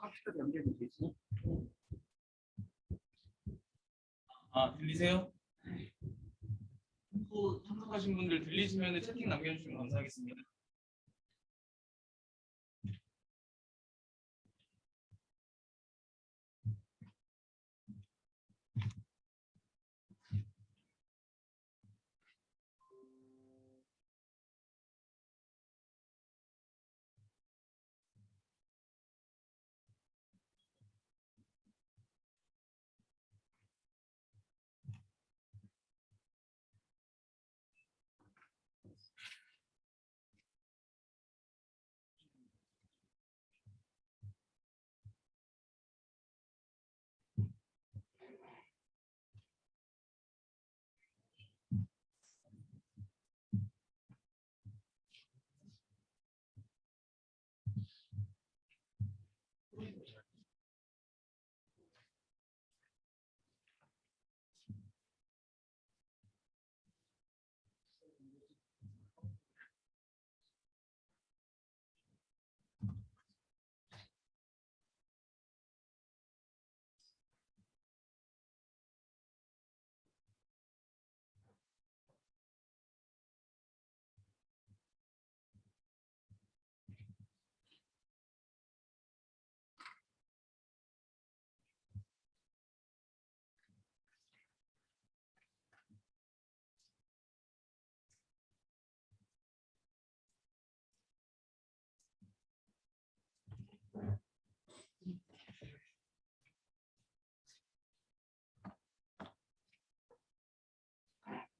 컴퓨터 연결이 되지? 들리세요? 참석하신 분들 들리시면 채팅 남겨주시면 감사하겠습니다.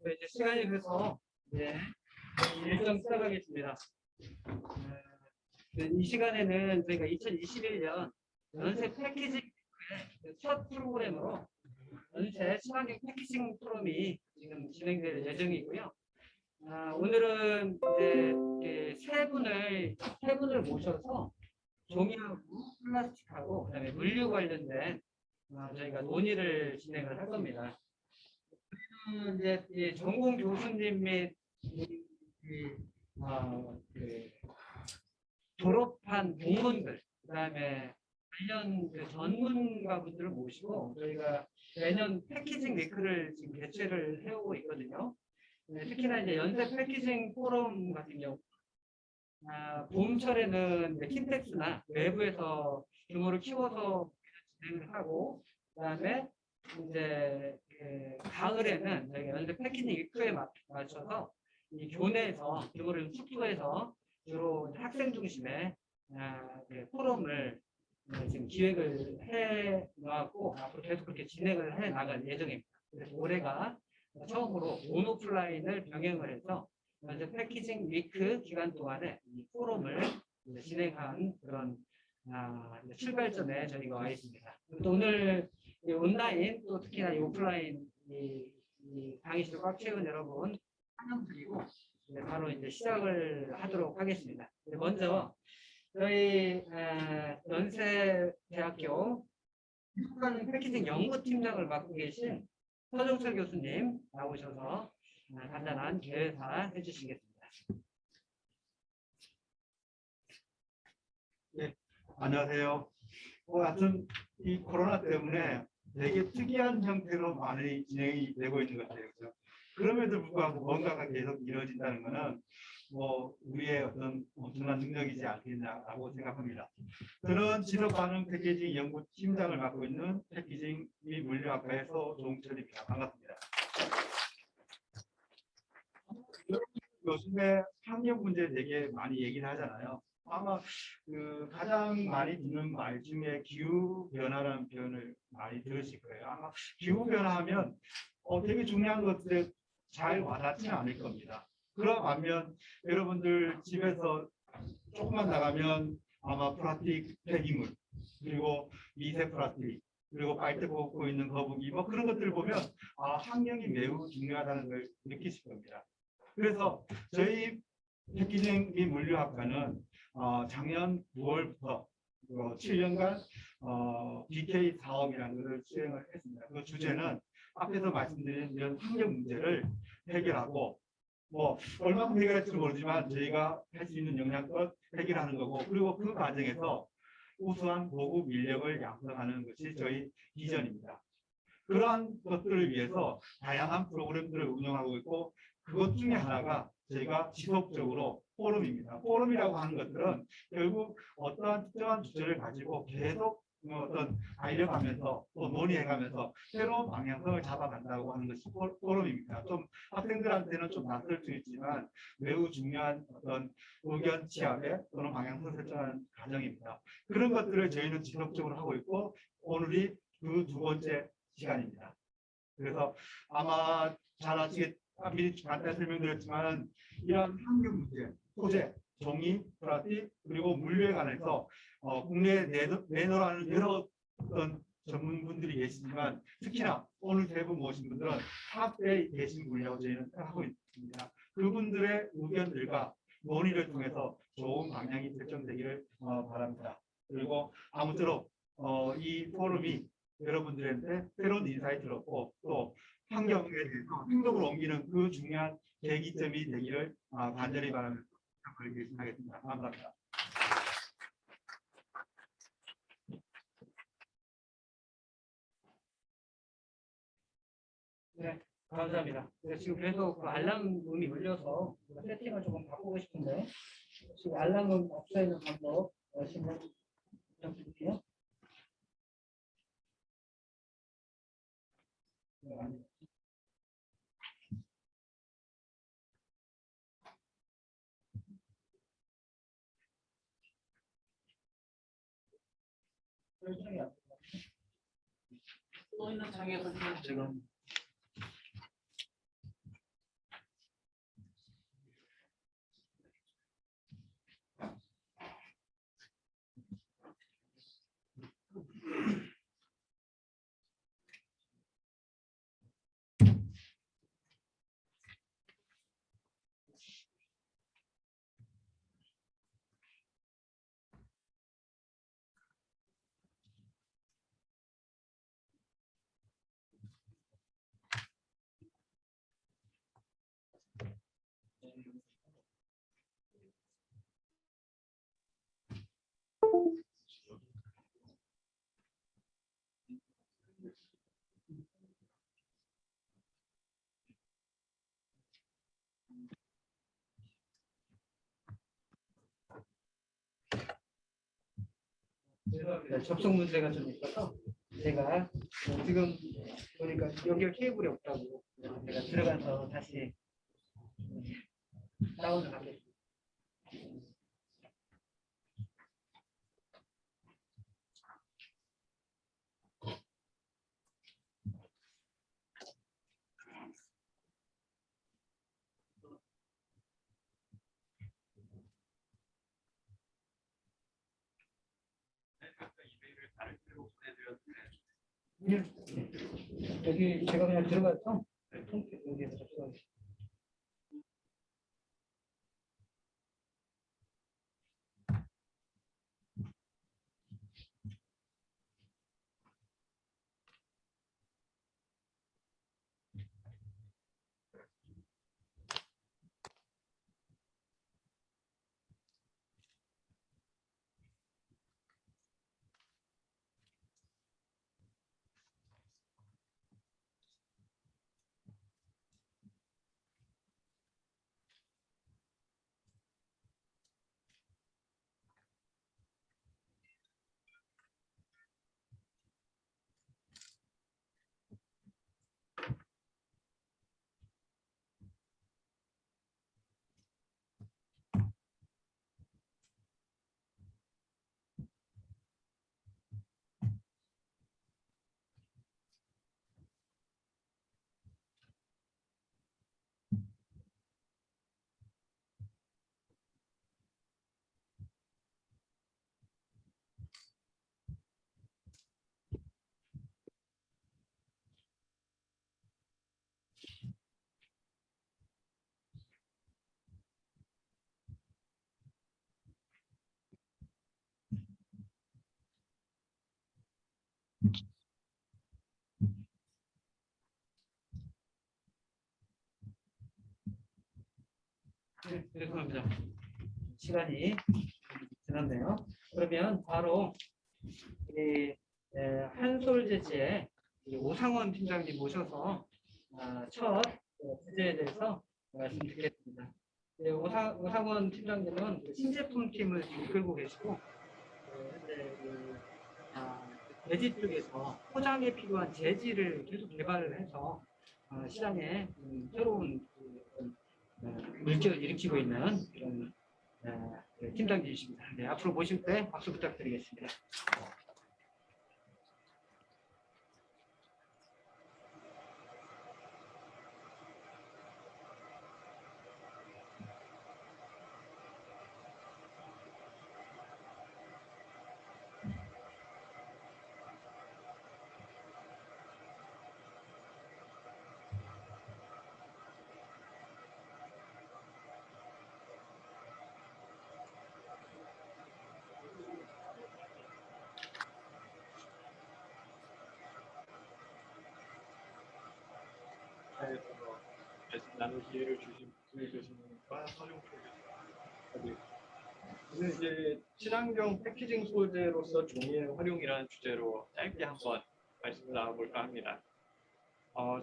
네, 이제 시간이 돼서 이제 일정 시작하겠습니다. 이 시간에는 저희가 2021년 연세 패키징 첫 프로그램으로 연세 친환경 패키징 프로그램이 지금 진행될 예정이고요. 오늘은 이제 세 분을 모셔서 종이하고 플라스틱하고 그다음에 물류 관련된 저희가 논의를 진행을 할 겁니다. 이제 전공 교수님 및 졸업한 공무원들, 그다음에 관련 전문가분들을 모시고 저희가 매년 패키징 위크를 지금 개최를 해오고 있거든요. 특히나 이제 연세 패키징 포럼 같은 경우 봄철에는 킨텍스나 외부에서 규모를 키워서 진행을 하고, 그다음에 이제 가을에는 저희가 연세 패키징 위크에 맞춰서 이 교내에서 규모를 축소해서 주로 학생 중심의 포럼을 지금 기획을 해 놨고 앞으로 계속 그렇게 진행을 해 나갈 예정입니다. 그래서 올해가 처음으로 온오프라인을 병행을 해서 연세 패키징 위크 기간 동안에 이 포럼을 진행한 그런 출발점에 저희가 와 있습니다. 또 오늘 온라인 또 특히나 이 오프라인 이 강의실을 꽉 채운 여러분 환영드리고 바로 이제 시작을 하도록 하겠습니다. 먼저 저희 연세대학교 미술관 패키징 연구팀장을 맡고 계신 서정철 교수님 나오셔서 간단한 개회사 해주시겠습니다. 네, 안녕하세요. 하여튼 이 코로나 때문에 되게 특이한 형태로 많이 진행이 되고 있는 것 같아요. 그렇죠? 그럼에도 불구하고 뭔가가 계속 이루어진다는 것은 우리의 어떤 엄청난 능력이지 않겠냐라고 생각합니다. 저는 지속가능 패키징 연구팀장을 맡고 있는 패키징 및 물류학과의 서종철입니다. 반갑습니다. 요즘에 환경 문제 되게 많이 얘기를 하잖아요. 아마 가장 많이 듣는 말 중에 기후 변화라는 표현을 많이 들으실 거예요. 아마 기후 변화하면 되게 중요한 것들에 잘 와닿지는 않을 겁니다. 그런 반면 여러분들 집에서 조금만 나가면 아마 플라스틱 폐기물, 그리고 미세 플라스틱, 그리고 빨대 꽂고 있는 거북이 그런 것들을 보면 환경이 매우 중요하다는 걸 느끼실 겁니다. 그래서 저희 패키징 및 물류학과는 작년 9월부터 7년간 BK 사업이라는 것을 수행을 했습니다. 그 주제는 앞에서 말씀드린 이런 환경 문제를 해결하고 얼마큼 해결할지 모르지만 저희가 할 수 있는 영향껏 해결하는 거고, 그리고 그 과정에서 우수한 고급 인력을 양성하는 것이 저희 비전입니다. 그러한 것들을 위해서 다양한 프로그램들을 운영하고 있고 그것 중에 하나가 저희가 지속적으로 포럼입니다. 포럼이라고 하는 것들은 결국 어떠한 특정한 주제를 가지고 계속 어떤 알려가면서 또 논의해가면서 새로운 방향성을 잡아간다고 하는 것이 포럼입니다. 좀 학생들한테는 좀 낯설 수 있지만 매우 중요한 어떤 의견 취합에 또는 방향성 설정하는 과정입니다. 그런 것들을 저희는 지속적으로 하고 있고 오늘이 그 두 번째 시간입니다. 그래서 아마 잘 아시겠 미리 간단히 설명드렸지만 이런 환경 문제, 소재, 종이, 플라스틱 그리고 물류에 관해서 국내에 내놓으라는 여러 어떤 전문분들이 계시지만 특히나 오늘 대부 모신 분들은 학계에 계신 분이라고 저희는 생각하고 있습니다. 그분들의 의견들과 논의를 통해서 좋은 방향이 결정되기를 바랍니다. 그리고 아무쪼록 이 포럼이 여러분들한테 새로운 인사이트를 얻고 또 환경에 대해서 행동으로 옮기는 그 중요한 계기점이 되기를 간절히 바라면서 결심하겠습니다. 감사합니다. 네, 감사합니다. 지금 계속 그 알람음이 울려서 세팅을 조금 바꾸고 싶은데 지금 알람음 없애는 방법 신경 부탁드릴게요. 설정이 안 돼요. 또 있는 창에서 지금 접속 문제가 좀 있어서 제가 지금 보니까 연결 케이블이 없다고 제가 들어가서 다시 다운을 하겠습니다. 여기 제가 그냥 들어가서 여기에서 접속하겠습니다. 네, 죄송합니다. 시간이 그렇네요. 그러면 바로 이 한솔재지의 오상원 팀장님 모셔서 첫 주제에 대해서 말씀 드리겠습니다. 오상원 팀장님은 그 신제품 팀을 지금 이끌고 계시고 현재 재지 쪽에서 포장에 필요한 재질을 계속 개발을 해서 시장에 새로운 물결을 일으키고 있는 그런 팀장님이십니다. 네, 앞으로 모실 때 박수 부탁드리겠습니다. 말씀 나눌 기회를 주신 국민 교수님과 서정 교수님. 오늘 이제 친환경 패키징 소재로서 종이의 활용이라는 주제로 짧게 한번 말씀을 나눠볼까 합니다.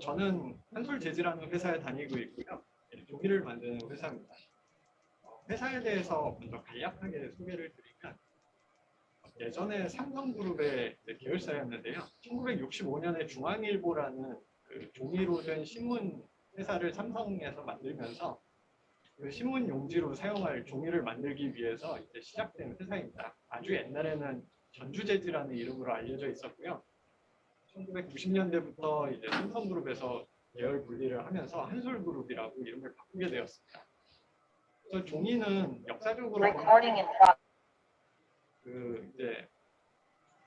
저는 한솔재지라는 회사에 다니고 있고요. 종이를 만드는 회사입니다. 회사에 대해서 먼저 간략하게 소개를 드리면 예전에 삼성그룹의 계열사였는데요. 1965년에 중앙일보라는 그 종이로 된 신문 회사를 삼성에서 만들면서 그 신문 용지로 사용할 종이를 만들기 위해서 이제 시작된 회사입니다. 아주 옛날에는 전주재지라는 이름으로 알려져 있었고요. 1990년대부터 이제 삼성그룹에서 계열 분리를 하면서 한솔그룹이라고 이름을 바꾸게 되었습니다. 그래서 종이는 역사적으로 이제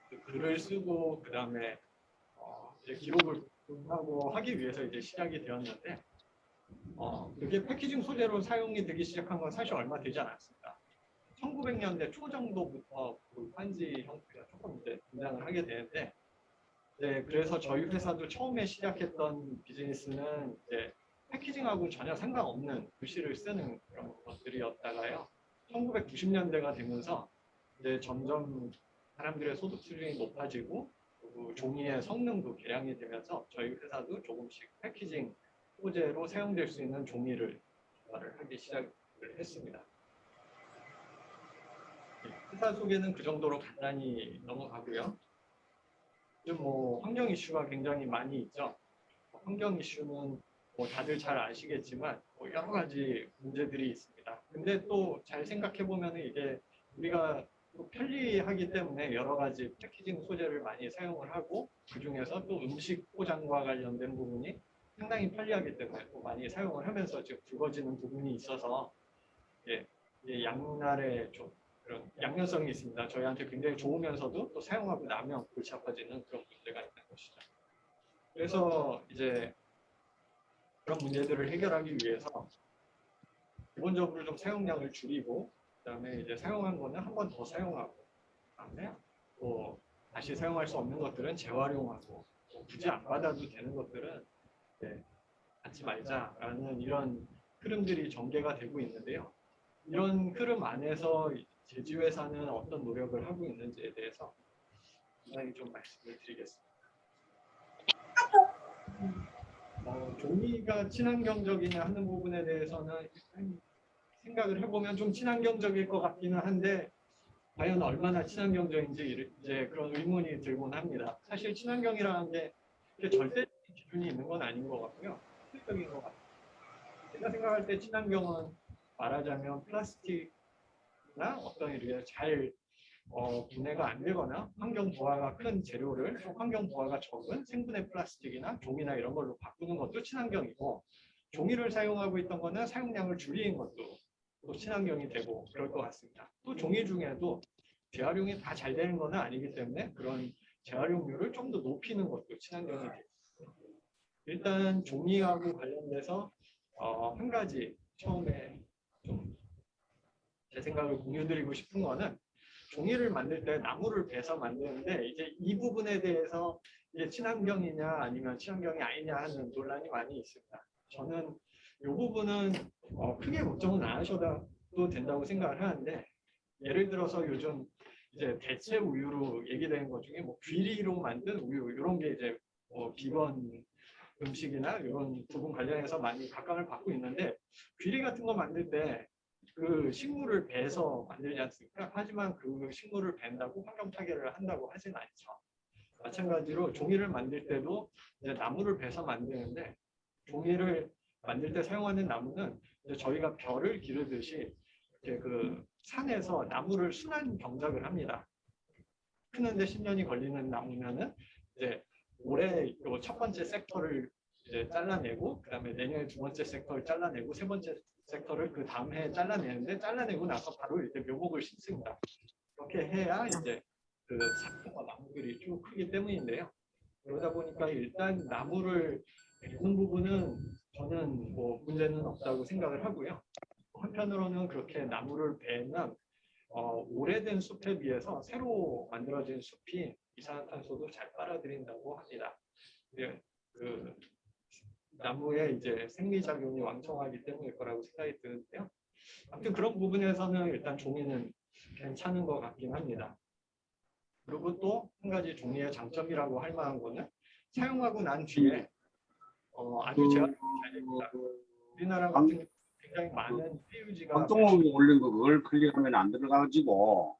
그 글을 쓰고 그 다음에 이제 기록을 하고 하기 위해서 이제 시작이 되었는데 그게 패키징 소재로 사용이 되기 시작한 건 사실 얼마 되지 않았습니다. 1900년대 초 정도부터 그 판지 형태가 조금 이제 등장을 하게 되는데, 네, 그래서 저희 회사도 처음에 시작했던 비즈니스는 이제 패키징하고 전혀 상관없는 글씨를 쓰는 그런 것들이었다가요. 1990년대가 되면서 이제 점점 사람들의 소득 수준이 높아지고 그리고 종이의 성능도 개량이 되면서 저희 회사도 조금씩 패키징 소재로 사용될 수 있는 종이를 개발을 하기 시작을 했습니다. 회사 소개는 그 정도로 간단히 넘어가고요. 요즘 환경 이슈가 굉장히 많이 있죠. 환경 이슈는 다들 잘 아시겠지만 여러 가지 문제들이 있습니다. 근데 또 잘 생각해 보면 이게 우리가 또 편리하기 때문에 여러 가지 패키징 소재를 많이 사용을 하고 그 중에서 또 음식 포장과 관련된 부분이 상당히 편리하기 때문에 또 많이 사용을 하면서 지금 굵어지는 부분이 있어서 양날의 좀 그런 양면성이 있습니다. 저희한테 굉장히 좋으면서도 또 사용하고 나면 골치 아파지는 그런 문제가 있는 것이죠. 그래서 이제 그런 문제들을 해결하기 위해서 기본적으로 좀 사용량을 줄이고 그다음에 이제 사용한 거는 한 번 더 사용하고 그다음에 또 다시 사용할 수 없는 것들은 재활용하고 굳이 안 받아도 되는 것들은 받지 말자라는 이런 흐름들이 전개가 되고 있는데요. 이런 흐름 안에서 제지회사는 어떤 노력을 하고 있는지에 대해서 간단히 좀 말씀을 드리겠습니다. 종이가 친환경적이냐 하는 부분에 대해서는 생각을 해보면 좀 친환경적일 것 같기는 한데 과연 얼마나 친환경적인지 이제 그런 의문이 들곤 합니다. 사실 친환경이라는 게 절대적인 기준이 있는 건 아닌 것 같고요. 실질적인 것 같아요. 제가 생각할 때 친환경은 말하자면 플라스틱이나 어떤 이렇게 잘 분해가 안 되거나 환경 부하가 큰 재료를 환경 부하가 적은 생분해 플라스틱이나 종이나 이런 걸로 바꾸는 것도 친환경이고, 종이를 사용하고 있던 거는 사용량을 줄이는 것도 또 친환경이 되고 그럴 것 같습니다. 또 종이 중에도 재활용이 다 잘 되는 건 아니기 때문에 그런 재활용률을 좀 더 높이는 것도 친환경이 되고, 일단 종이하고 관련돼서 한 가지 처음에 좀 제 생각을 공유드리고 싶은 거는, 종이를 만들 때 나무를 베서 만드는데 이제 이 부분에 대해서 이제 친환경이냐 아니면 친환경이 아니냐 하는 논란이 많이 있습니다. 저는 이 부분은 크게 걱정은 안 하셔도 된다고 생각을 하는데, 예를 들어서 요즘 이제 대체 우유로 얘기되는 것 중에 뭐 귀리로 만든 우유 이런 게 이제 뭐 비건 음식이나 이런 부분 관련해서 많이 각광을 받고 있는데 귀리 같은 거 만들 때 그 식물을 베서 만들지 않습니까? 하지만 그 식물을 벤다고 환경 타개를 한다고 하진 않죠. 마찬가지로 종이를 만들 때도 이제 나무를 베서 만드는데 종이를 만들 때 사용하는 나무는 이제 저희가 벼를 기르듯이 이제 그 산에서 나무를 순환 경작을 합니다. 크는데 10년이 걸리는 나무면은 이제 올해 요 첫 번째 섹터를 이제 잘라내고 그다음에 내년에 두 번째 섹터를 잘라내고 세 번째 섹터를 그 다음 해에 잘라내는데 잘라내고 나서 바로 이제 묘목을 심습니다. 그렇게 해야 이제 그 sap과 나무들이 쭉 크기 때문인데요. 그러다 보니까 일단 나무를 베는 부분은 저는 뭐 문제는 없다고 생각을 하고요. 한편으로는 그렇게 나무를 베면 오래된 숲에 비해서 새로 만들어진 숲이 이산화탄소도 잘 빨아들인다고 합니다. 예, 그 나무의 이제 생리작용이 왕성하기 때문일 거라고 생각이 드는데요. 아무튼 그런 부분에서는 일단 종이는 괜찮은 것 같긴 합니다. 그리고 또 한 가지 종이의 장점이라고 할 만한 거는 사용하고 난 뒤에 아주 재활용이 잘 됩니다. 우리나라 같은 경우 굉장히 많은 폐유지가 방송국에 올린 거 그걸 클릭하면 안 들어가지고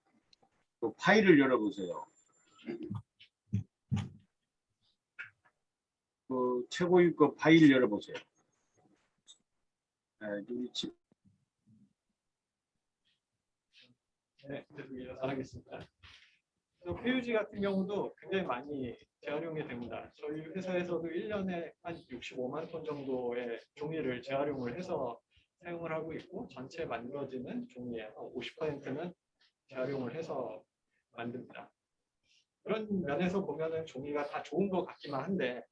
그 파일을 열어보세요. 그 최고위급 파일 열어보세요. 네, 네, 계속 이어서 하겠습니다. 폐유지 같은 경우도 굉장히 많이 재활용이 됩니다. 저희 회사에서도 1년에 한 65만 톤 정도의 종이를 재활용을 해서 사용을 하고 있고 전체 만들어지는 종이의 50%는 재활용을 해서 만듭니다. 그런 면에서 보면은 종이가 다 좋은 것 같기만 한데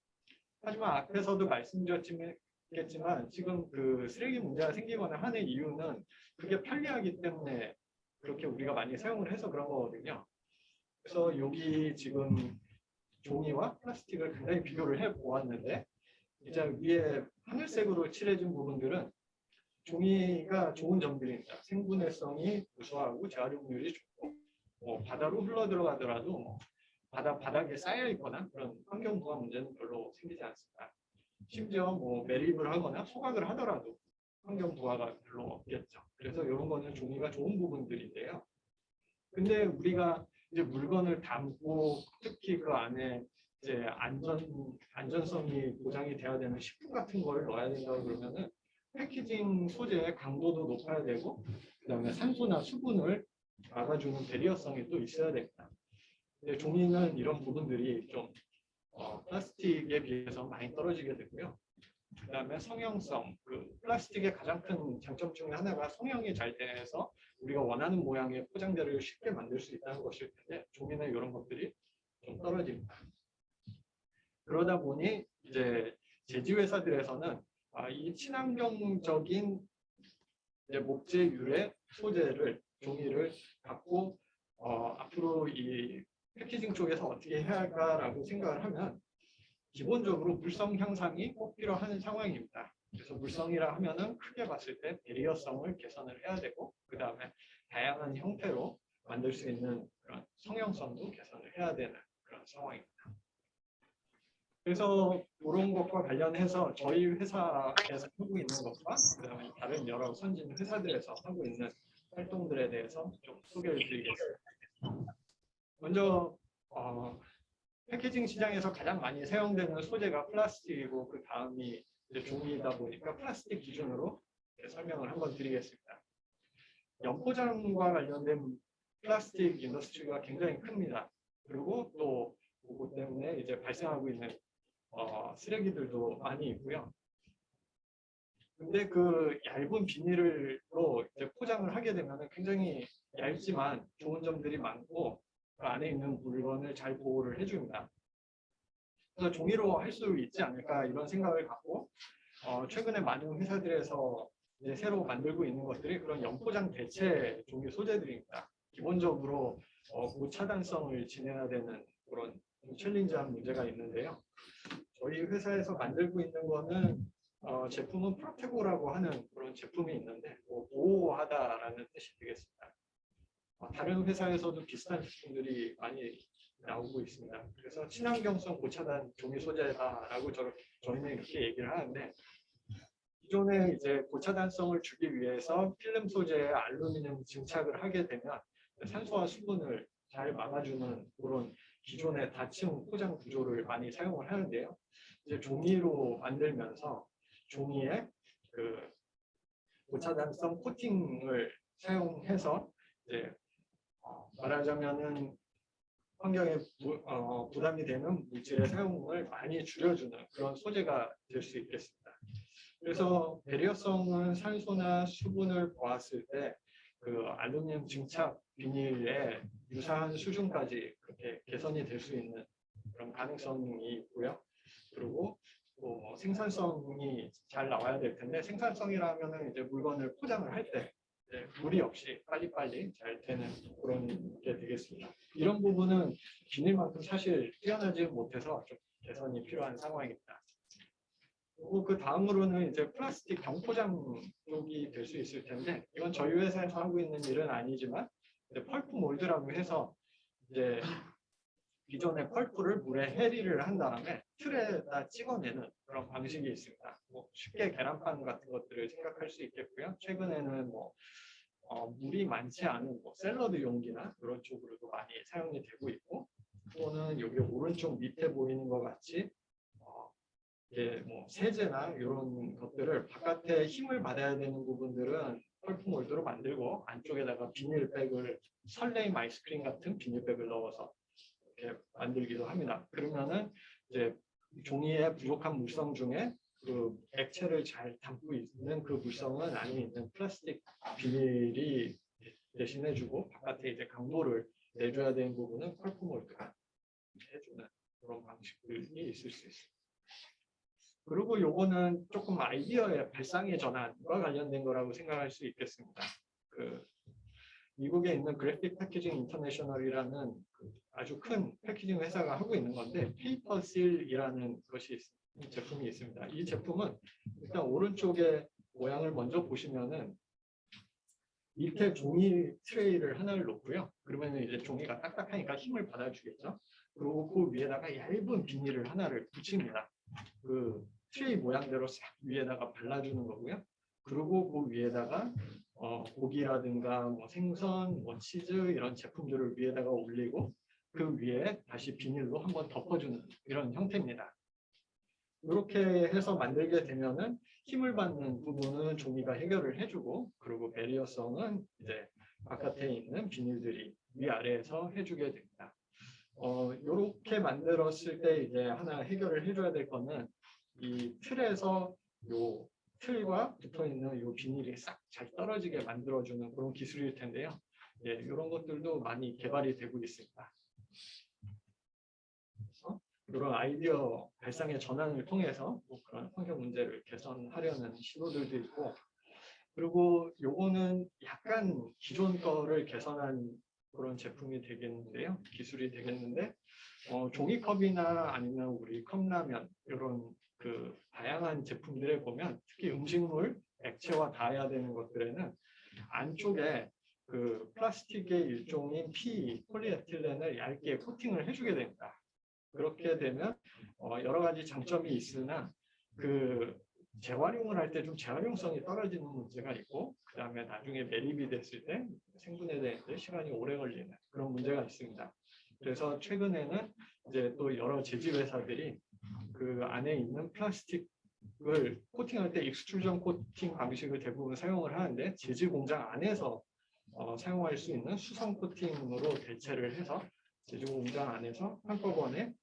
하지만 앞에서도 말씀드렸겠지만 지금 그 쓰레기 문제가 생기거나 하는 이유는 그게 편리하기 때문에 그렇게 우리가 많이 사용을 해서 그런 거거든요. 그래서 여기 지금 종이와 플라스틱을 굉장히 비교를 해 보았는데 이제 위에 하늘색으로 칠해진 부분들은 종이가 좋은 점들입니다. 생분해성이 우수하고 재활용률이 좋고 바다로 흘러 들어가더라도 바닥에 쌓여 있거나 그런 환경 부하 문제는 별로 생기지 않습니다. 심지어 매립을 하거나 소각을 하더라도 환경 부하가 별로 없겠죠. 그래서 이런 거는 종이가 좋은 부분들인데요. 근데 우리가 이제 물건을 담고 특히 그 안에 이제 안전성이 보장이 돼야 되는 식품 같은 걸 넣어야 된다고 그러면은 패키징 소재의 강도도 높아야 되고 그다음에 산소나 수분을 막아주는 배리어성이 또 있어야 됩니다. 근데 종이는 이런 부분들이 좀 플라스틱에 비해서 많이 떨어지게 되고요. 그다음에 성형성, 그 플라스틱의 가장 큰 장점 중에 하나가 성형이 잘 돼서 우리가 원하는 모양의 포장재를 쉽게 만들 수 있다는 것일 텐데 종이는 이런 것들이 좀 떨어집니다. 그러다 보니 이제 제지 회사들에서는 이 친환경적인 이제 목재 유래 소재를 종이를 갖고 앞으로 이 패키징 쪽에서 어떻게 해야 할까라고 생각을 하면 기본적으로 물성 향상이 꼭 필요한 상황입니다. 그래서 물성이라 하면은 크게 봤을 때 배리어성을 개선을 해야 되고 그 다음에 다양한 형태로 만들 수 있는 그런 성형성도 개선을 해야 되는 그런 상황입니다. 그래서 이런 것과 관련해서 저희 회사에서 하고 있는 것과 그다음에 다른 여러 선진 회사들에서 하고 있는 활동들에 대해서 좀 소개를 드리겠습니다. 먼저 패키징 시장에서 가장 많이 사용되는 소재가 플라스틱이고 그 다음이 이제 종이다 보니까 플라스틱 기준으로 설명을 한번 드리겠습니다. 연포장과 관련된 플라스틱 인더스트리가 굉장히 큽니다. 그리고 또 그것 때문에 이제 발생하고 있는 쓰레기들도 많이 있고요. 근데 그 얇은 비닐로 이제 포장을 하게 되면 굉장히 얇지만 좋은 점들이 많고 그 안에 있는 물건을 잘 보호를 해줍니다. 그래서 종이로 할 수 있지 않을까 이런 생각을 갖고 최근에 많은 회사들에서 이제 새로 만들고 있는 것들이 그런 연포장 대체 종이 소재들입니다. 기본적으로 고차단성을 지내야 되는 그런 챌린지한 문제가 있는데요. 저희 회사에서 만들고 있는 거는 제품은 프로테고라고 하는 그런 제품이 있는데 보호하다라는 뜻이 되겠습니다. 다른 회사에서도 비슷한 제품들이 많이 나오고 있습니다. 그래서 친환경성 고차단 종이 소재다라고 저희는 이렇게 얘기를 하는데, 기존에 이제 고차단성을 주기 위해서 필름 소재에 알루미늄 증착을 하게 되면 산소와 수분을 잘 막아주는 그런 기존의 다층 포장 구조를 많이 사용을 하는데요. 이제 종이로 만들면서 종이에 그 고차단성 코팅을 사용해서 이제 말하자면은 환경에 부담이 되는 물질의 사용을 많이 줄여주는 그런 소재가 될 수 있겠습니다. 그래서 배려성은 산소나 수분을 보았을 때 그 알루미늄 증착 비닐의 유사한 수준까지 그렇게 개선이 될 수 있는 그런 가능성이 있고요. 그리고 또 생산성이 잘 나와야 될 텐데, 생산성이라면은 이제 물건을 포장을 할 때 무리 없이 빨리빨리 잘 되는 그런 게 되겠습니다. 이런 부분은 비닐만큼 사실 뛰어나지 못해서 좀 개선이 필요한 상황입니다. 그리고 그 다음으로는 이제 플라스틱 경포장 쪽이 될 수 있을 텐데, 이건 저희 회사에서 하고 있는 일은 아니지만 이제 펄프 몰드라고 해서 이제 기존의 펄프를 물에 해리를 한 다음에 틀에다 찍어내는 그런 방식이 있습니다. 뭐 쉽게 계란판 같은 것들을 생각할 수 있겠고요. 최근에는 뭐 물이 많지 않은 뭐 샐러드 용기나 그런 쪽으로도 많이 사용이 되고 있고, 또는 여기 오른쪽 밑에 보이는 것 같이 이제 뭐 세제나 이런 것들을 바깥에 힘을 받아야 되는 부분들은 펄프 몰드로 만들고, 안쪽에다가 비닐백을 설레임 아이스크림 같은 비닐백을 넣어서 이렇게 만들기도 합니다. 그러면은 이제 종이의 부족한 물성 중에 그 액체를 잘 담고 있는 그 물성은 안에 있는 플라스틱 비닐이 대신해주고, 바깥에 이제 강도를 내줘야 되는 부분은 펄프 몰드가 해주는 그런 방식들이 있을 수 있습니다. 그리고 요거는 조금 아이디어의 발상의 전환과 관련된 거라고 생각할 수 있겠습니다. 그 미국에 있는 그래픽 패키징 인터내셔널이라는 아주 큰 패키징 회사가 하고 있는 건데, 페이퍼실이라는 제품이 있습니다. 이 제품은 일단 오른쪽에 모양을 먼저 보시면은 밑에 종이 트레이를 하나를 놓고요. 그러면 이제 종이가 딱딱하니까 힘을 받아주겠죠. 그리고 그 위에다가 얇은 비닐을 하나를 붙입니다. 그 트레이 모양대로 싹 위에다가 발라주는 거고요. 그리고 그 위에다가 고기라든가 뭐 생선, 뭐 치즈 이런 제품들을 위에다가 올리고, 그 위에 다시 비닐로 한번 덮어주는 이런 형태입니다. 이렇게 해서 만들게 되면은 힘을 받는 부분은 종이가 해결을 해주고, 그리고 배리어성은 이제 바깥에 있는 비닐들이 위아래에서 해주게 됩니다. 이렇게 만들었을 때 이제 하나 해결을 해줘야 될 거는 이 틀에서 요 틀과 붙어 있는 요 비닐이 싹 잘 떨어지게 만들어주는 그런 기술일 텐데요. 예, 이런 것들도 많이 개발이 되고 있습니다. 이런 아이디어 발상의 전환을 통해서 뭐 그런 환경 문제를 개선하려는 시도들도 있고, 그리고 요거는 약간 기존 거를 개선한 그런 제품이 되겠는데요. 기술이 되겠는데, 종이컵이나 아니면 우리 컵라면 이런 그 다양한 제품들에 보면, 특히 음식물 액체와 닿아야 되는 것들에는 안쪽에 그 플라스틱의 일종인 폴리에틸렌을 얇게 코팅을 해주게 됩니다. 그렇게 되면 여러 가지 장점이 있으나 그 재활용을 할 때 좀 재활용성이 떨어지는 문제가 있고, 그 다음에 나중에 매립이 됐을 때 생분해되는데 시간이 오래 걸리는 그런 문제가 있습니다. 그래서 최근에는 이제 또 여러 제조 회사들이 그 안에 있는 플라스틱을 코팅할 때 익스트루전 코팅 방식을 대부분 사용을 하는데, 제조 공장 안에서 사용할 수 있는 수성 코팅으로 대체를 해서 제조 공장 안에서 한꺼번에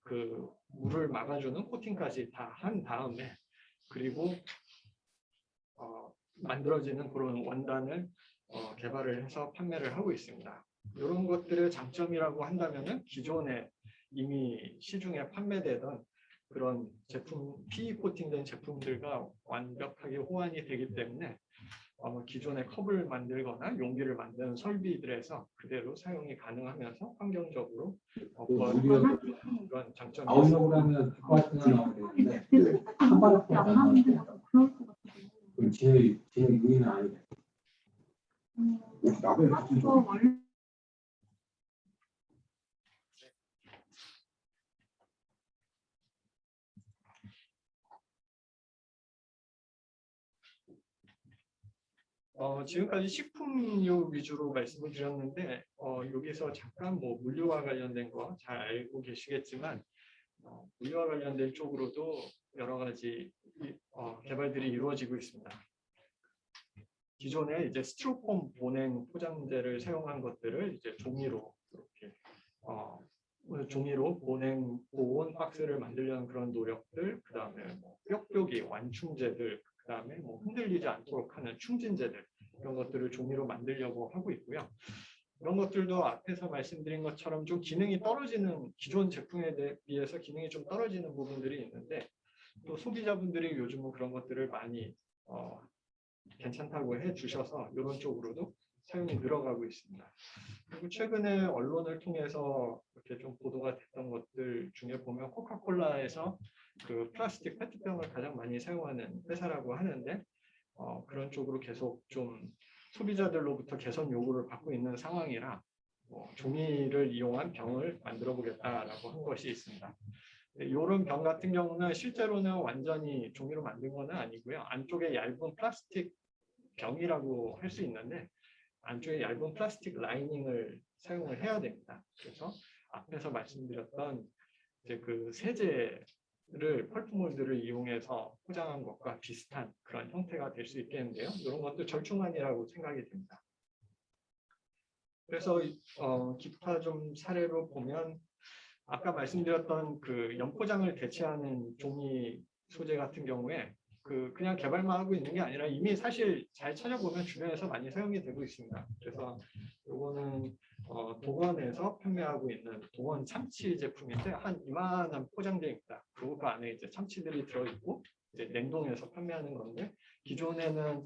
그 물을 막아주는 코팅까지 다 한 다음에, 그리고 만들어지는 그런 원단을 개발을 해서 판매를 하고 있습니다. 이런 것들의 장점이라고 한다면은 기존에 이미 시중에 판매되던 그런 제품, PE 코팅된 제품들과 완벽하게 호환이 되기 때문에 기존의 컵을 만들거나 용기를 만드는 설비들에서 그대로 사용이 가능하면서 환경적으로 그런 장점이 아웃력으로 하면 그 같은 거 나오면 되는데 한 바닥도 안 나오는데 진행이 유인은 아니고 나도 같은 거. 지금까지 식품류 위주로 말씀을 드렸는데 여기서 잠깐 뭐 물류와 관련된 거 잘 알고 계시겠지만 물류와 관련된 쪽으로도 여러 가지 개발들이 이루어지고 있습니다. 기존에 이제 스티로폼 보냉 포장재를 사용한 것들을 이제 종이로 이렇게 종이로 보냉 보온 박스를 만들려는 그런 노력들, 그다음에 뭐 뾱뾱이 완충제들, 그다음에 뭐 흔들리지 않도록 하는 충진제들 이런 것들을 종이로 만들려고 하고 있고요. 이런 것들도 앞에서 말씀드린 것처럼 좀 기능이 떨어지는 기존 제품에 비해서 기능이 좀 떨어지는 부분들이 있는데 또 소비자분들이 요즘은 그런 것들을 많이 괜찮다고 해주셔서 이런 쪽으로도 사용이 늘어가고 있습니다. 그리고 최근에 언론을 통해서 이렇게 좀 보도가 됐던 것들 중에 보면 코카콜라에서 그 플라스틱 페트병을 가장 많이 사용하는 회사라고 하는데 그런 쪽으로 계속 좀 소비자들로부터 개선 요구를 받고 있는 상황이라 종이를 이용한 병을 만들어 보겠다라고 한 것이 있습니다. 이런 병 같은 경우는 실제로는 완전히 종이로 만든 건 아니고요. 안쪽에 얇은 플라스틱 병이라고 할 수 있는데 안쪽에 얇은 플라스틱 라이닝을 사용을 해야 됩니다. 그래서 앞에서 말씀드렸던 이제 그 세제를 펄프몰드를 이용해서 포장한 것과 비슷한 그런 형태가 될 수 있겠는데요. 이런 것도 절충안이라고 생각이 됩니다. 그래서 기타 좀 사례로 보면 아까 말씀드렸던 그 연포장을 대체하는 종이 소재 같은 경우에 그냥 개발만 하고 있는 게 아니라 이미 사실 잘 찾아보면 주변에서 많이 사용이 되고 있습니다. 그래서 이거는 동원에서 판매하고 있는 동원 참치 제품인데 한 이만한 포장재입니다. 그리고 그 안에 이제 참치들이 들어있고 이제 냉동해서 판매하는 건데 기존에는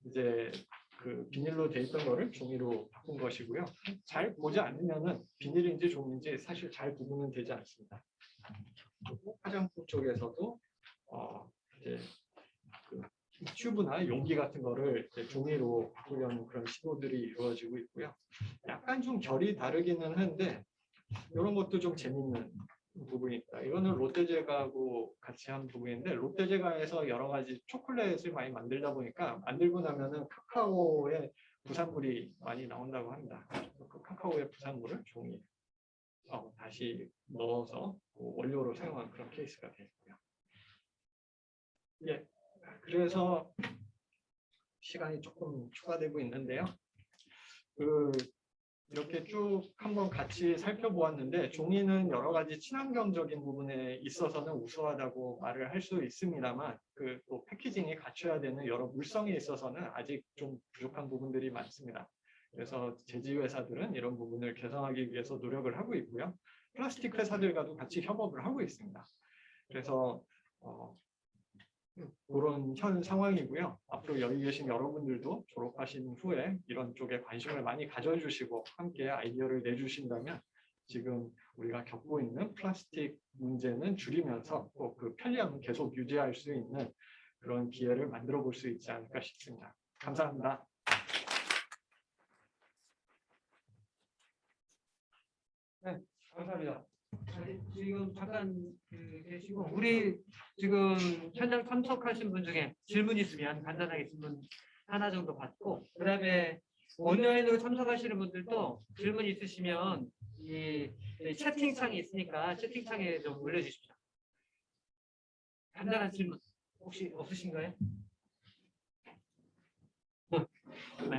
이제 그 비닐로 돼 있던 거를 종이로 바꾼 것이고요. 잘 보지 않으면은 비닐인지 종인지 사실 잘 구분은 되지 않습니다. 그리고 화장품 쪽에서도 이제 그 튜브나 용기 같은 거를 이제 종이로 바꾸려는 그런 시도들이 이루어지고 있고요. 약간 좀 결이 다르기는 한데 이런 것도 좀 재밌는 부분이 있다. 이거는 롯데제과하고 같이 한 부분인데 롯데제과에서 여러 가지 초콜릿을 많이 만들다 보니까 만들고 나면은 카카오의 부산물이 많이 나온다고 합니다. 그 카카오의 부산물을 종이에 다시 넣어서 원료로 사용한 그런 케이스가 되고요. 예, 그래서 시간이 조금 추가되고 있는데요. 이렇게 쭉 한번 같이 살펴보았는데 종이는 여러 가지 친환경적인 부분에 있어서는 우수하다고 말을 할 수 있습니다만 또 패키징이 갖춰야 되는 여러 물성에 있어서는 아직 좀 부족한 부분들이 많습니다. 그래서 제지회사들은 이런 부분을 개선하기 위해서 노력을 하고 있고요. 플라스틱 회사들과도 같이 협업을 하고 있습니다. 그래서 그런 현 상황이고요. 앞으로 여기 계신 여러분들도 졸업하신 후에 이런 쪽에 관심을 많이 가져주시고 함께 아이디어를 내주신다면 지금 우리가 겪고 있는 플라스틱 문제는 줄이면서 또 그 편리함을 계속 유지할 수 있는 그런 기회를 만들어 볼 수 있지 않을까 싶습니다. 감사합니다. 네, 감사합니다. 지금 잠깐 계시고 우리 지금 현장 참석하신 분 중에 질문 있으면 간단하게 질문 하나 정도 받고 그다음에 온라인으로 참석하시는 분들도 질문 있으시면 이 채팅창이 있으니까 채팅창에 좀 올려주십시오. 간단한 질문 혹시 없으신가요?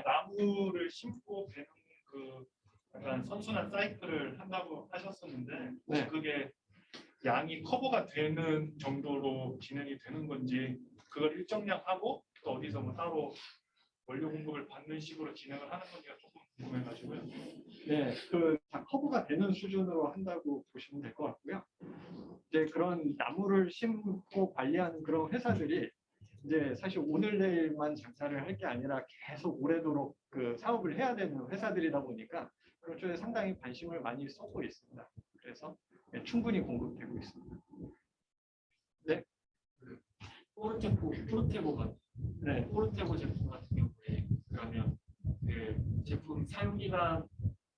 나무를 심고 베는 그 약간 선순환 사이클을 한다고 하셨었는데 네. 그게 양이 커버가 되는 정도로 진행이 되는 건지 그걸 일정량 하고 또 어디서 뭐 따로 원료 공급을 받는 식으로 진행을 하는 건지가 조금 궁금해가지고요. 네, 다 커버가 되는 수준으로 한다고 보시면 될 것 같고요. 이제 그런 나무를 심고 관리하는 그런 회사들이 이제 사실 오늘 내일만 장사를 할 게 아니라 계속 오래도록 그 사업을 해야 되는 회사들이다 보니까 그런 쪽에 상당히 관심을 많이 쏟고 있습니다. 그래서 네, 충분히 공급되고 있습니다. 네. 포르테보 같은 네. 포르테보 제품 같은 경우에 그러면 그 제품 사용 기간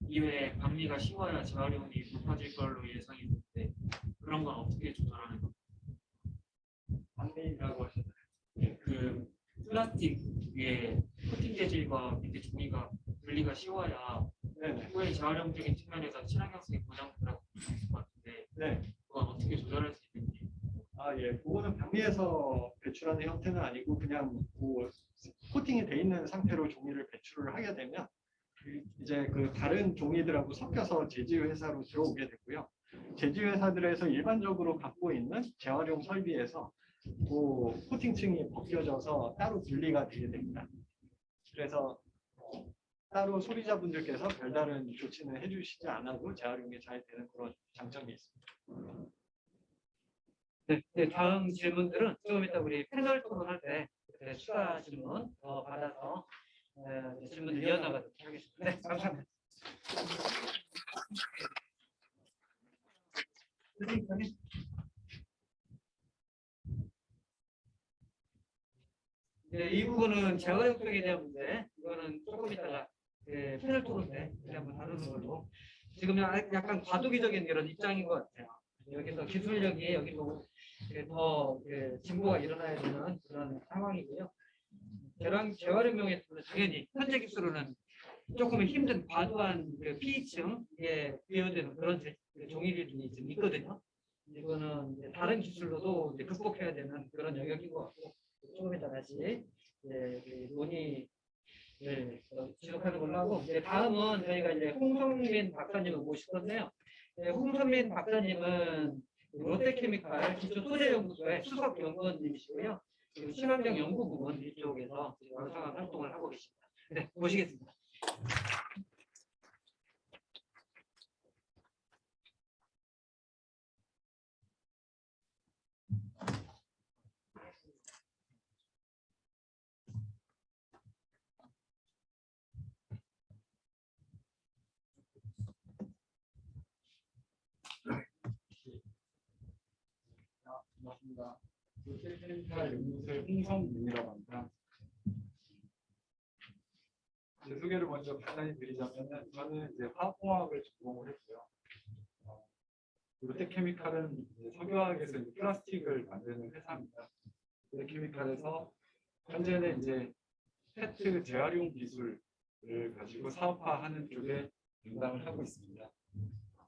이외에 관리가 쉬워야 재활용이 높아질 걸로 예상이 되는데 그런 건 어떻게 조절하는 건가요? 관리라고 하셨나요? 그 플라스틱 위에 코팅 재질과 밑에 종이가 분리가 쉬워야 네네. 후에 재활용적인 측면에서 친환경성이 보장된다고 볼 수 있을 것 같은데 네. 그건 어떻게 조절할 수 있는지. 아, 예. 그거는 방리에서 배출하는 형태는 아니고 그냥 뭐 코팅이 돼 있는 상태로 종이를 배출을 하게 되면 이제 그 다른 종이들하고 섞여서 제지 회사로 들어오게 되고요. 제지 회사들에서 일반적으로 갖고 있는 재활용 설비에서 그 코팅층이 벗겨져서 따로 분리가 되게 됩니다. 그래서 따로 소비자분들께서 별다른 조치는 해주시지 않아도 재활용이 잘 되는 그런 장점이 있습니다. 네, 다음 질문들은 조금 이따 우리 패널 토론할 때 추가 질문 받아서 질문을 이어나가도록 하겠습니다. 네, 감사합니다. 선생님. 네, 이 부분은 재활용성에 대한 문제, 이거는 조금 이따가 패널 토론 때 한번 다루는 걸로. 지금 약간 과도기적인 그런 입장인 것 같아요. 여기서 기술력이 여기서 더 진보가 일어나야 되는 그런 상황이고요. 재활용용에 당연히 현재 기술로는 조금 힘든 과도한 pH층에 부여되는 그런 종이들이 좀 있거든요. 이거는 다른 기술로도 극복해야 되는 그런 영역인 것 같고 조금 이따 다시 논의를 지속하는 걸로 하고 다음은 저희가 이제 홍성민 박사님을 모실 건데요. 홍성민 박사님은 롯데케미칼 기초소재연구소의 수석 연구원님이시고요. 그리고 친환경 연구 부문 이쪽에서 왕성한 활동을 하고 계십니다. 네, 모시겠습니다. 반갑습니다. 롯데케미칼 연구소의 홍성민이라고 합니다. 제 소개를 먼저 간단히 드리자면 저는 이제 화학공학을 전공을 했고요. 롯데케미칼은 석유화학에서 이제 플라스틱을 만드는 회사입니다. 롯데케미칼에서 현재는 이제 페트 재활용 기술을 가지고 사업화하는 쪽에 담당을 하고 있습니다.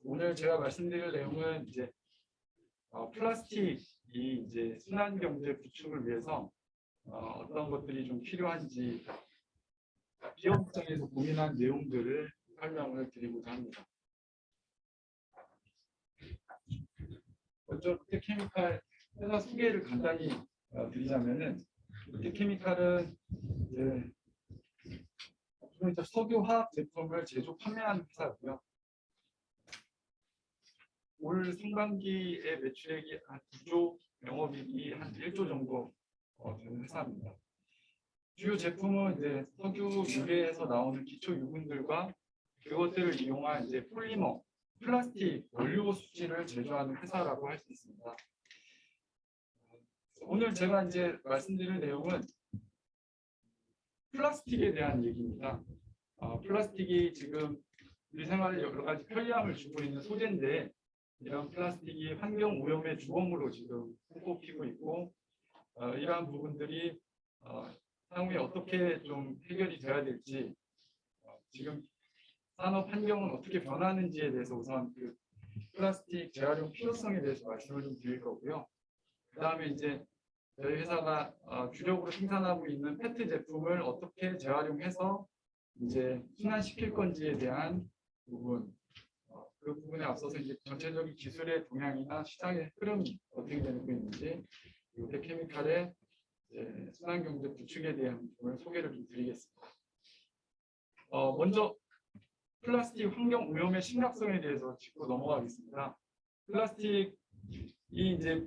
오늘 제가 말씀드릴 내용은 이제 플라스틱이 이제 순환 경제 구축을 위해서 어떤 것들이 좀 필요한지 기업 입장에서 고민한 내용들을 설명을 드리고자 합니다. 먼저 롯데케미칼 회사 소개를 간단히 드리자면은 롯데케미칼은 이제 석유 화학 제품을 제조 판매하는 회사고요. 올 상반기의 매출액이 한 9조, 영업이익이 한 1조 정도 되는 회사입니다. 주요 제품은 이제 석유 유래에서 나오는 기초 유분들과 그것들을 이용한 이제 폴리머, 플라스틱 원료 수지를 제조하는 회사라고 할 수 있습니다. 오늘 제가 이제 말씀드릴 내용은 플라스틱에 대한 얘기입니다. 플라스틱이 지금 우리 생활에 여러 가지 편리함을 주고 있는 소재인데 이런 플라스틱이 환경 오염의 주범으로 지금 손꼽히고 있고 이러한 부분들이 향후에 어떻게 좀 해결이 돼야 될지 지금 산업 환경은 어떻게 변하는지에 대해서 우선 그 플라스틱 재활용 필요성에 대해서 말씀을 좀 드릴 거고요. 그 다음에 이제 저희 회사가 주력으로 생산하고 있는 페트 제품을 어떻게 재활용해서 이제 순환시킬 건지에 대한 부분, 그 부분에 앞서서 이제 전체적인 기술의 동향이나 시장의 흐름이 어떻게 되고 있는지 롯데케미칼의 순환경제 구축에 대한 부분을 소개를 좀 드리겠습니다. 먼저 플라스틱 환경 오염의 심각성에 대해서 짚고 넘어가겠습니다. 플라스틱이 이제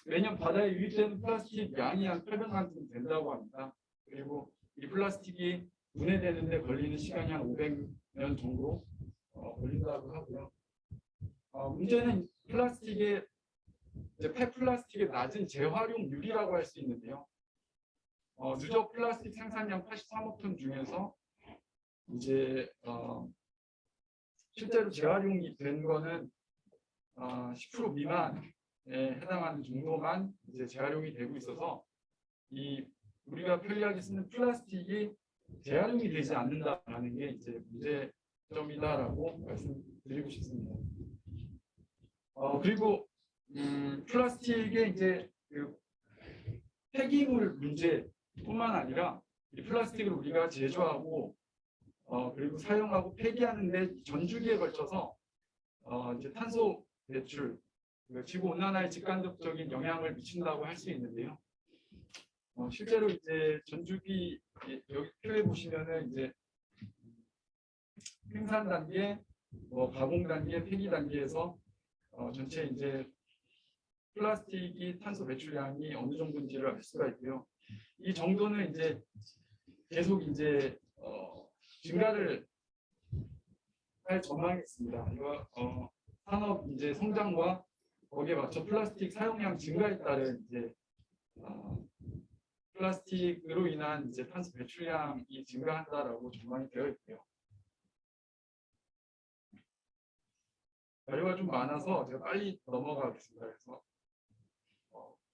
매년 바다에 유입되는 플라스틱 양이 한 800만 톤 된다고 합니다. 그리고 이 플라스틱이 분해되는데 걸리는 시간이 한 500년 정도 걸린다고 하고요. 문제는 플라스틱의 이제 폐플라스틱의 낮은 재활용률이라고 할 수 있는데요. 누적 플라스틱 생산량 83억 톤 중에서 이제 실제로 재활용이 된 거는 10% 미만에 해당하는 정도만 이제 재활용이 되고 있어서 이 우리가 편리하게 쓰는 플라스틱이 재활용이 되지 않는다라는 게 이제 문제점이다라고 말씀드리고 싶습니다. 그리고 플라스틱의 이제 그 폐기물 문제뿐만 아니라 이 플라스틱을 우리가 제조하고 그리고 사용하고 폐기하는데 전주기에 걸쳐서 이제 탄소 배출, 지구 온난화에 직간접적인 영향을 미친다고 할 수 있는데요. 실제로 이제 전주기 여기 표에 보시면은 이제 생산 단계, 가공 단계, 폐기 단계에서 전체 이제 플라스틱이 탄소 배출량이 어느 정도인지를 알 수가 있고요. 이 정도는 이제 계속 이제 증가를 할 전망이 있습니다. 이거 산업 이제 성장과 거기에 맞춰 플라스틱 사용량 증가에 따른 이제 플라스틱으로 인한 이제 탄소 배출량이 증가한다라고 전망이 되어 있고요. 자료가 좀 많아서 제가 빨리 넘어가겠습니다. 그래서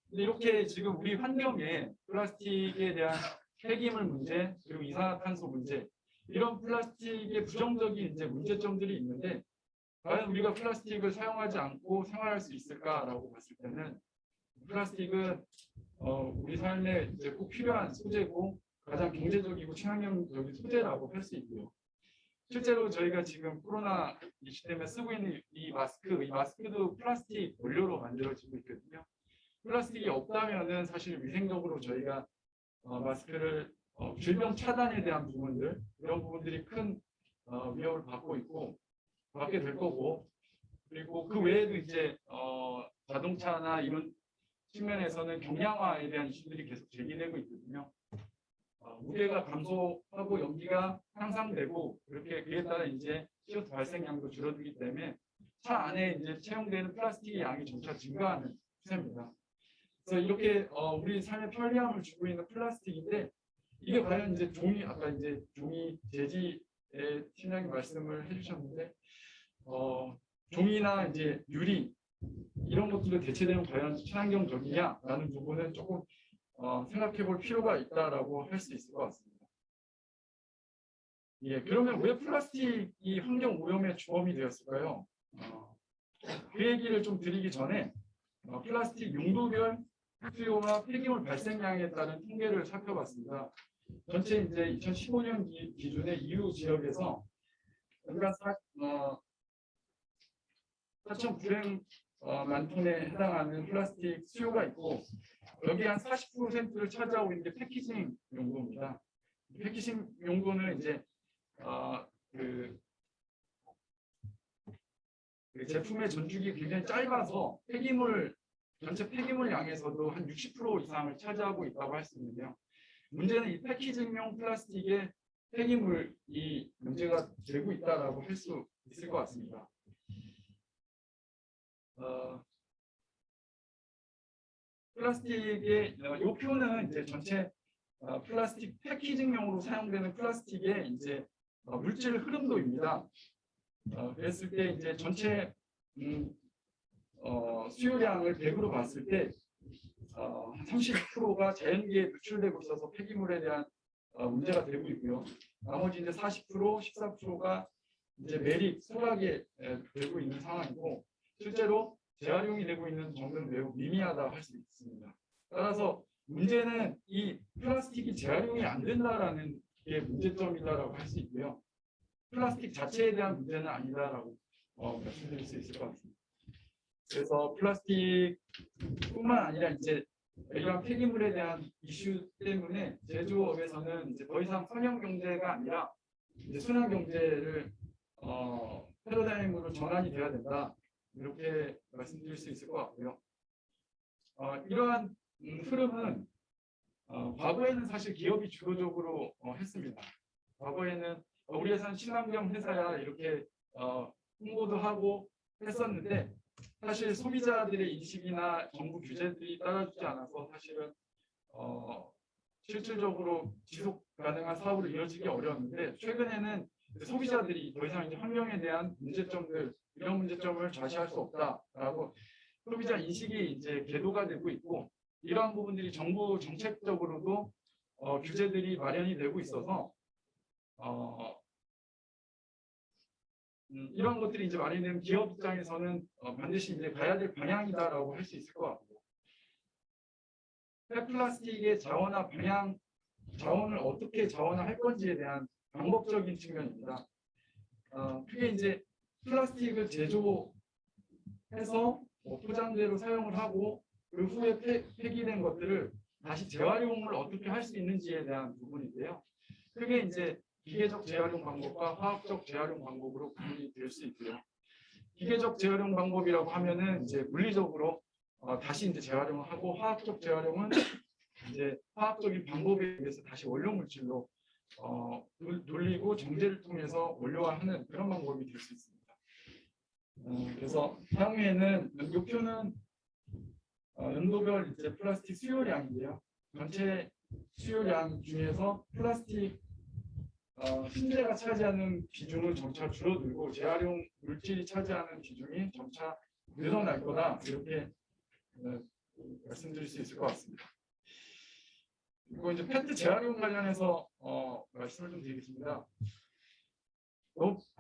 근데 이렇게 지금 우리 환경에 플라스틱에 대한 폐기물 문제 그리고 이산화탄소 문제 이런 플라스틱의 부정적인 이제 문제점들이 있는데 과연 우리가 플라스틱을 사용하지 않고 생활할 수 있을까라고 봤을 때는 플라스틱은 우리 삶에 이제 꼭 필요한 소재고 가장 경제적이고 친환경적인 소재라고 할 수 있고요. 실제로 저희가 지금 코로나 이슈 때문에 쓰고 있는 이 마스크도 플라스틱 원료로 만들어지고 있거든요. 플라스틱이 없다면은 사실 위생적으로 저희가 마스크를 질병 차단에 대한 부분들 이런 부분들이 큰 위협을 받게 될 거고 그리고 그 외에도 이제 자동차나 이런 측면에서는 경량화에 대한 이슈들이 계속 제기되고 있거든요. 무게가 감소하고 연기가 향상되고 그렇게 그에 따라 이제 CO2 발생량도 줄어들기 때문에 차 안에 이제 채용되는 플라스틱의 양이 점차 증가하는 추세입니다. 그래서 이렇게 우리 삶에 편리함을 주고 있는 플라스틱인데 이게 과연 이제 아까 이제 종이 재지의 팀장님 말씀을 해주셨는데 종이나 이제 유리 이런 것들로 대체되면 과연 친환경적이냐라는 부분은 조금 생각해 볼 필요가 있다라고 할 수 있을 것 같습니다. 예, 그러면 왜 플라스틱이 환경 오염의 주범이 되었을까요? 그 얘기를 좀 드리기 전에 플라스틱 용도별 수요와 폐기물 발생량에 따른 통계를 살펴봤습니다. 전체 이제 2015년 기준의 EU 지역에서 연간 4,900만 톤에 해당하는 플라스틱 수요가 있고 여기 한 40%를 차지하고 있는 게 패키징 용도입니다. 패키징 용도는 이제 그 제품의 전주기 굉장히 짧아서 전체 폐기물 양에서도 한 60% 이상을 차지하고 있다고 할 수 있는데요. 문제는 이 패키징용 플라스틱의 폐기물이 문제가 되고 있다라고 할 수 있을 것 같습니다. 플라스틱의 이 표는 이제 전체 플라스틱 패키징용으로 사용되는 플라스틱의 이제 물질 흐름도입니다. 그랬을 때 이제 전체 수요량을 100으로 봤을 때 30%가 자연계에 노출되고 있어서 폐기물에 대한 문제가 되고 있고요. 나머지 이제 40%, 14%가 이제 매립, 소각에 되고 있는 상황이고 실제로 재활용이 되고 있는 정도는 매우 미미하다 할 수 있습니다. 따라서 문제는 이 플라스틱이 재활용이 안 된다라는 게 문제점이다라고 할 수 있고요. 플라스틱 자체에 대한 문제는 아니다라고 말씀드릴 수 있을 것 같습니다. 그래서 플라스틱뿐만 아니라 이제 이러한 폐기물에 대한 이슈 때문에 제조업에서는 이제 더 이상 선형 경제가 아니라 이제 순환 경제를 패러다임으로 전환이 돼야 된다. 이렇게 말씀드릴 수 있을 것 같고요. 이러한 흐름은 과거에는 사실 기업이 주도적으로 했습니다. 과거에는 우리 회사는 친환경 회사야 이렇게 홍보도 하고 했었는데 사실 소비자들의 인식이나 정부 규제들이 따라주지 않아서 사실은 실질적으로 지속 가능한 사업으로 이어지기 어려웠는데 최근에는 소비자들이 더 이상 이제 환경에 대한 문제점들 이런 문제점을 좌시할 수 없다라고 소비자 인식이 이제 궤도가 되고 있고 이러한 부분들이 정부 정책적으로도 규제들이 마련이 되고 있어서 이런 것들이 이제 마련되는 기업 입장에서는 반드시 이제 가야 될 방향이다라고 할 수 있을 것 같고 폐플라스틱의 자원화 방향 자원을 어떻게 자원화할 건지에 대한 방법적인 측면입니다. 크게 이제 플라스틱을 제조해서 포장재로 사용을 하고 그 후에 폐기된 것들을 다시 재활용을 어떻게 할 수 있는지에 대한 부분인데요. 크게 이제 기계적 재활용 방법과 화학적 재활용 방법으로 구분이 될 수 있고요. 기계적 재활용 방법이라고 하면은 이제 물리적으로 다시 이제 재활용을 하고 화학적 재활용은 이제 화학적인 방법에 의해서 다시 원료 물질로 돌리고 정제를 통해서 원료화하는 그런 방법이 될 수 있습니다. 그래서 향후에는 이 표는 연도별 이제 플라스틱 수요량인데요. 전체 수요량 중에서 플라스틱 신재가 차지하는 비중은 점차 줄어들고 재활용 물질이 차지하는 비중이 점차 늘어날 거다 이렇게 말씀드릴 수 있을 것 같습니다. 그리고 이제 페트 재활용 관련해서 말씀을 좀 드리겠습니다.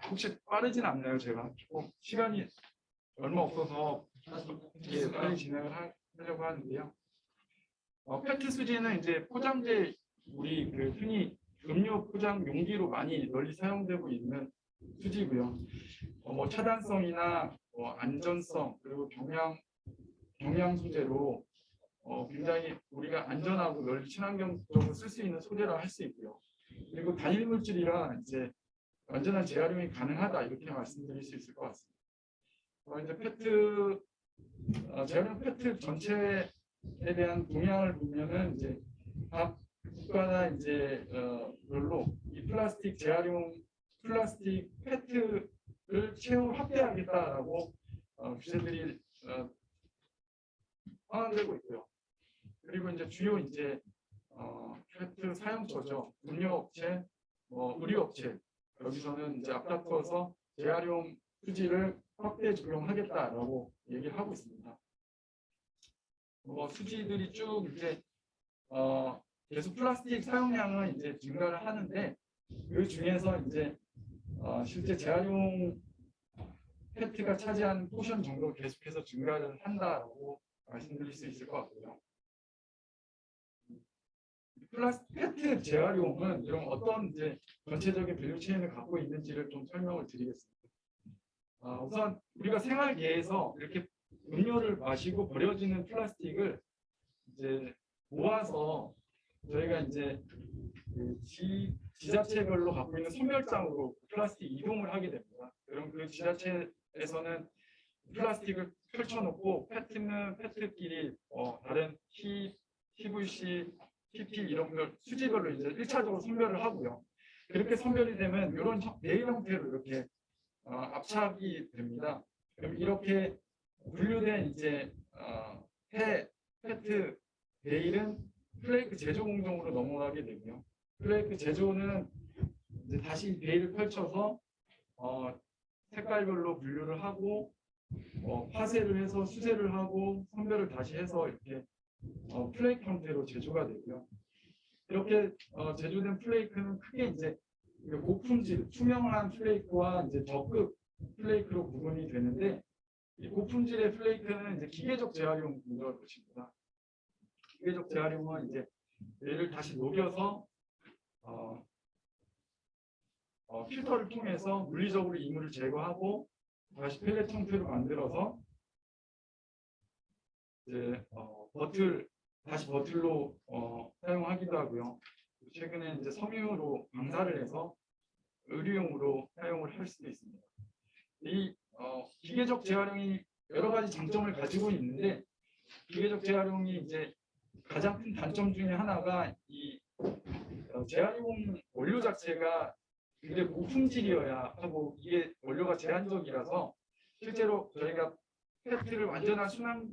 혹시 빠르진 않나요? 제가 조금 시간이 얼마 없어서 빨리 진행을 하려고 하는데요. 페트 수지는 이제 포장재 우리 그 흔히 음료 포장 용기로 많이 널리 사용되고 있는 수지고요. 뭐 차단성이나 안전성 그리고 경량 소재로 굉장히 우리가 안전하고 널리 친환경적으로 쓸 수 있는 소재라 할 수 있고요. 그리고 단일 물질이라 이제 완전한 재활용이 가능하다 이렇게 말씀드릴 수 있을 것 같습니다. 이제 페트 재활용 페트 전체에 대한 동향을 보면은 이제 각 국가나 이제 별로 이 플라스틱 재활용 플라스틱 페트를 채용 확대하겠다라고 규제들이 확대되고 있고요. 그리고 이제 주요 이제 페트 사용처죠. 음료업체, 의류업체 여기서는 이제 앞다퉈서 재활용 수지를 확대 적용하겠다라고 얘기를 하고 있습니다. 수지들이 쭉 이제 계속 플라스틱 사용량은 이제 증가를 하는데 그 중에서 이제 실제 재활용 페트가 차지하는 포션 정도 계속해서 증가를 한다라고 말씀드릴 수 있을 것 같고요. 플라스틱 페트 재활용은 이런 어떤 이제 전체적인 밸류 체인을 갖고 있는지를 좀 설명을 드리겠습니다. 우선 우리가 생활계에서 이렇게 음료를 마시고 버려지는 플라스틱을 이제 모아서 저희가 이제 그 지자체별로 갖고 있는 선별장으로 플라스틱 이동을 하게 됩니다. 그럼 그 지자체에서는 플라스틱을 펼쳐놓고 페트는 페트끼리 다른 PVC, PP 이런 걸 수지별로 이제 1차적으로 선별을 하고요. 그렇게 선별이 되면 이런 네일 형태로 이렇게 압착이 됩니다. 그럼 이렇게 분류된 이제 페트 네일은 플레이크 제조 공정으로 넘어가게 되고요. 플레이크 제조는 이제 다시 네일을 펼쳐서 색깔별로 분류를 하고 파쇄를 해서 수세를 하고 선별을 다시 해서 이렇게 플레이크 형태로 제조가 되고요. 이렇게 제조된 플레이크는 크게 이제 고품질, 투명한 플레이크와 이제 저급 플레이크로 구분이 되는데 이 고품질의 플레이크는 이제 기계적 재활용 구조를 보십니다. 기계적 재활용은 이제 얘를 다시 녹여서 필터를 통해서 물리적으로 이물을 제거하고 다시 펠렛 형태로 만들어서 이제 다시 버틀로 사용하기도 하고요. 최근에 이제 섬유로 방사를 해서 의류용으로 사용을 할 수도 있습니다. 이 기계적 재활용이 여러 가지 장점을 가지고 있는데 기계적 재활용이 이제 가장 큰 단점 중에 하나가 이 재활용 원료 자체가 굉장히 고품질이어야 하고 이게 원료가 제한적이라서 실제로 저희가 페트를 완전한 순환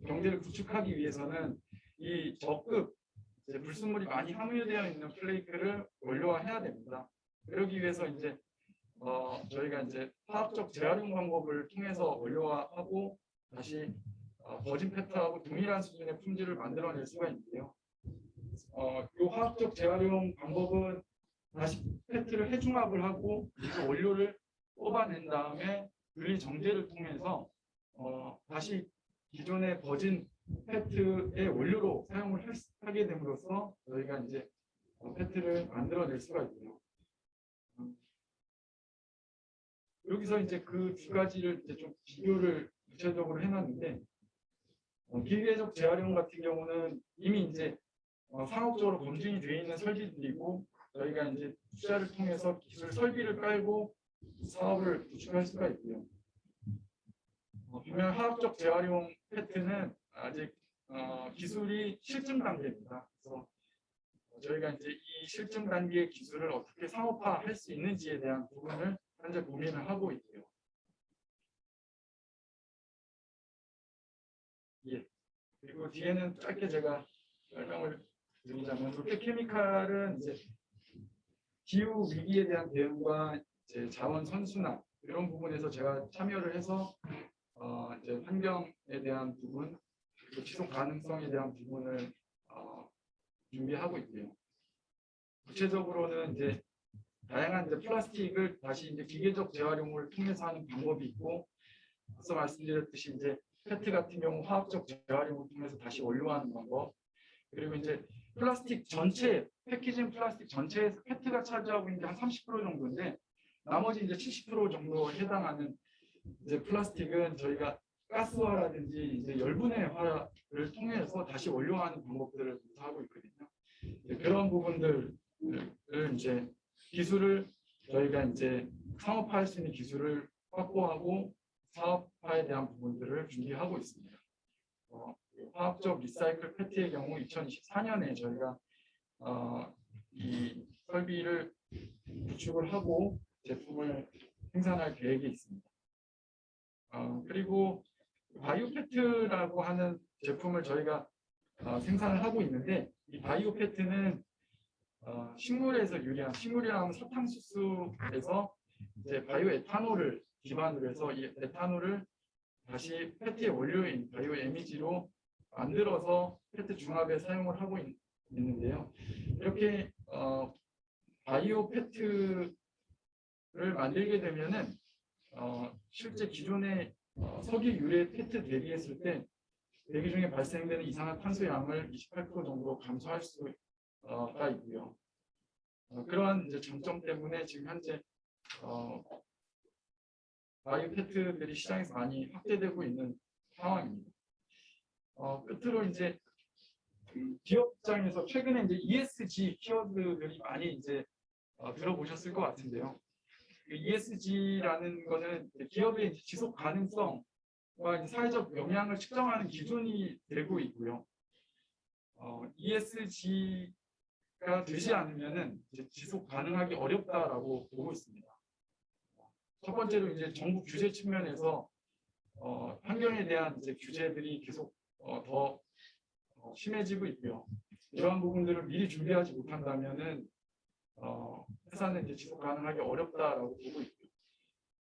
경제를 구축하기 위해서는 이 저급 이제 불순물이 많이 함유되어 있는 플레이크를 원료화해야 됩니다. 그러기 위해서 이제 저희가 이제 화학적 재활용 방법을 통해서 원료화하고 다시 버진 페트하고 동일한 수준의 품질을 만들어낼 수가 있는데요. 이 화학적 재활용 방법은 다시 페트를 해중합을 하고 그 원료를 뽑아낸 다음에 분리 정제를 통해서 다시 기존의 버진 페트의 원료로 사용을 하게 됨으로써 저희가 이제 페트를 만들어낼 수가 있고요. 여기서 이제 그 두 가지를 이제 좀 비교를 구체적으로 해놨는데 기계적 재활용 같은 경우는 이미 이제 상업적으로 검증이 되어 있는 설비들이고 저희가 이제 투자를 통해서 기술 설비를 깔고 사업을 구축할 수가 있고요. 반면 화학적 재활용 페트는 아직 기술이 실증 단계입니다. 그래서 저희가 이제 이 실증 단계의 기술을 어떻게 상업화할 수 있는지에 대한 부분을 현재 고민을 하고 있고요. 예. 그리고 뒤에는 짧게 제가 설명을 드리자면 롯데케미칼은 이제 기후 위기에 대한 대응과 이제 자원 선순환 이런 부분에서 제가 참여를 해서 이제 환경에 대한 부분 그리고 지속 가능성에 대한 부분을 준비하고 있고요. 구체적으로는 이제 다양한 이제 플라스틱을 다시 이제 기계적 재활용을 통해서 하는 방법이 있고 앞서 말씀드렸듯이 이제 페트 같은 경우 화학적 재활용을 통해서 다시 원료화하는 방법 그리고 이제 플라스틱 전체 패키징 플라스틱 전체에서 페트가 차지하고 있는 게 한 30% 정도인데 나머지 이제 70% 정도에 해당하는 이제 플라스틱은 저희가 가스화라든지 이제 열분해화를 통해서 다시 원료화하는 방법들을 하고 있거든요. 그런 부분들을 이제 기술을 저희가 이제 상업화할 수 있는 기술을 확보하고 사업화에 대한 부분들을 준비하고 있습니다. 화학적 리사이클 페트의 경우 2024년에 저희가 이 설비를 구축을 하고 제품을 생산할 계획이 있습니다. 그리고 바이오 페트라고 하는 제품을 저희가 생산을 하고 있는데 이 바이오 페트는 식물에서 유래한 식물이라면 사탕수수에서 이제 바이오 에탄올을 기반으로 해서 이 에탄올을 다시 페트의 원료인 바이오 에미지로 만들어서 페트 중합에 사용을 하고 있는데요. 이렇게 바이오 페트를 만들게 되면은 실제 기존의 석유 유래 페트 대비했을 때 대기 중에 발생되는 이산화탄소 양을 28% 정도 감소할 수가 있고요. 그러한 이제 장점 때문에 지금 현재 바이오 페트들이 시장에서 많이 확대되고 있는 상황입니다. 끝으로 이제 기업 입장에서 최근에 이제 ESG 키워드들이 많이 이제 들어보셨을 것 같은데요. ESG라는 거는 기업의 지속 가능성과 사회적 영향을 측정하는 기준이 되고 있고요. ESG가 되지 않으면은 지속 가능하기 어렵다라고 보고 있습니다. 첫 번째로 이제 정부 규제 측면에서 환경에 대한 이제 규제들이 계속 더 심해지고 있고요. 이러한 부분들을 미리 준비하지 못한다면은 회사는 이제 지속 가능하기 어렵다라고 보고 있고요.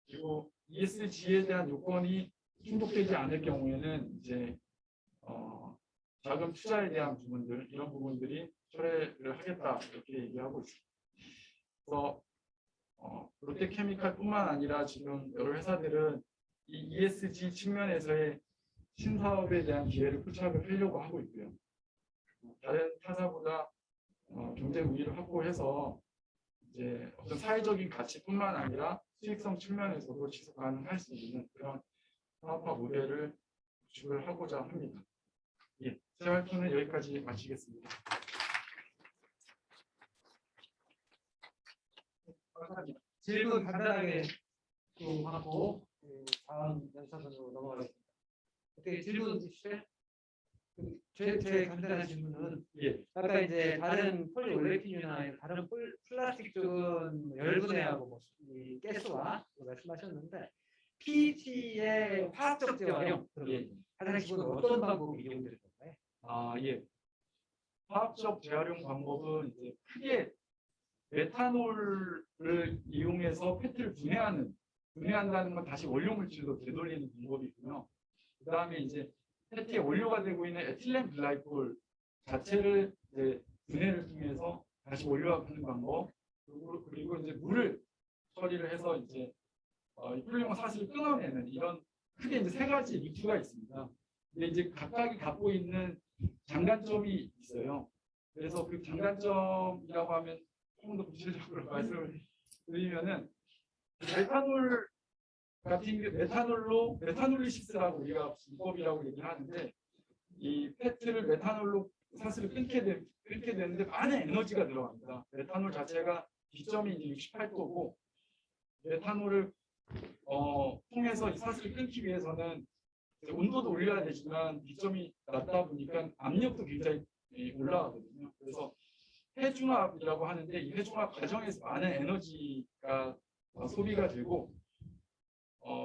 그리고 ESG에 대한 요건이 충족되지 않을 경우에는 이제 자금 투자에 대한 부분들 이런 부분들이 철회를 하겠다 이렇게 얘기하고 있습니다. 그래서 롯데케미칼뿐만 아니라 지금 여러 회사들은 이 ESG 측면에서의 신사업에 대한 기회를 포착을 하려고 하고 있고요. 다른 타사보다 경쟁 우위를 확보해서 이제 어떤 사회적인 가치뿐만 아니라 수익성 측면에서도 지속 가능할 수 있는 그런 사업화 모델을 구축을 하고자 합니다. 예, 제 발표는 여기까지 마치겠습니다. 감사합니다. 질문 간단하게 좀 하고 다음 연사선으로 넘어가겠습니다. 어떻게 질문 있으세요? 제 간단한 질문은 예, 아까 이제 다른 폴리올레핀이나 다른 플라스틱 쪽은 열분해하고 뭐 이 가스와 말씀하셨는데 PET의 화학적 재활용 예. 하는 기본 어떤 방법이 이용되는 건가요? 예. 화학적 재활용 방법은 이제 크게 메탄올을 이용해서 페트를 분해한다는 건 다시 원료 물질로 되돌리는 방법이고요. 그 다음에 이제 페트의 원료가 되고 있는 에틸렌 글라이콜 자체를 이제 분해를 통해서 다시 원료화하는 방법, 그리고 이제 물을 처리를 해서 이제 이 훌륭한 사슬을 끊어내는 이런 크게 이제 세 가지 루트가 있습니다. 근데 이제 각각이 갖고 있는 장단점이 있어요. 그래서 그 장단점이라고 하면 조금 더 구체적으로 말씀을 드리면은 메탄올 같은 메탄올리시스라고 우리가 문법이라고 얘기를 하는데 이 페트를 메탄올로 사슬을 끊게 되는데 많은 에너지가 들어갑니다. 메탄올 자체가 기점이 이제 68도고 메탄올을 통해서 이 사슬을 끊기 위해서는 온도도 올려야 되지만 기점이 낮다 보니까 압력도 굉장히 올라가거든요. 그래서 해중압이라고 하는데 이 해중압 과정에서 많은 에너지가 소비가 되고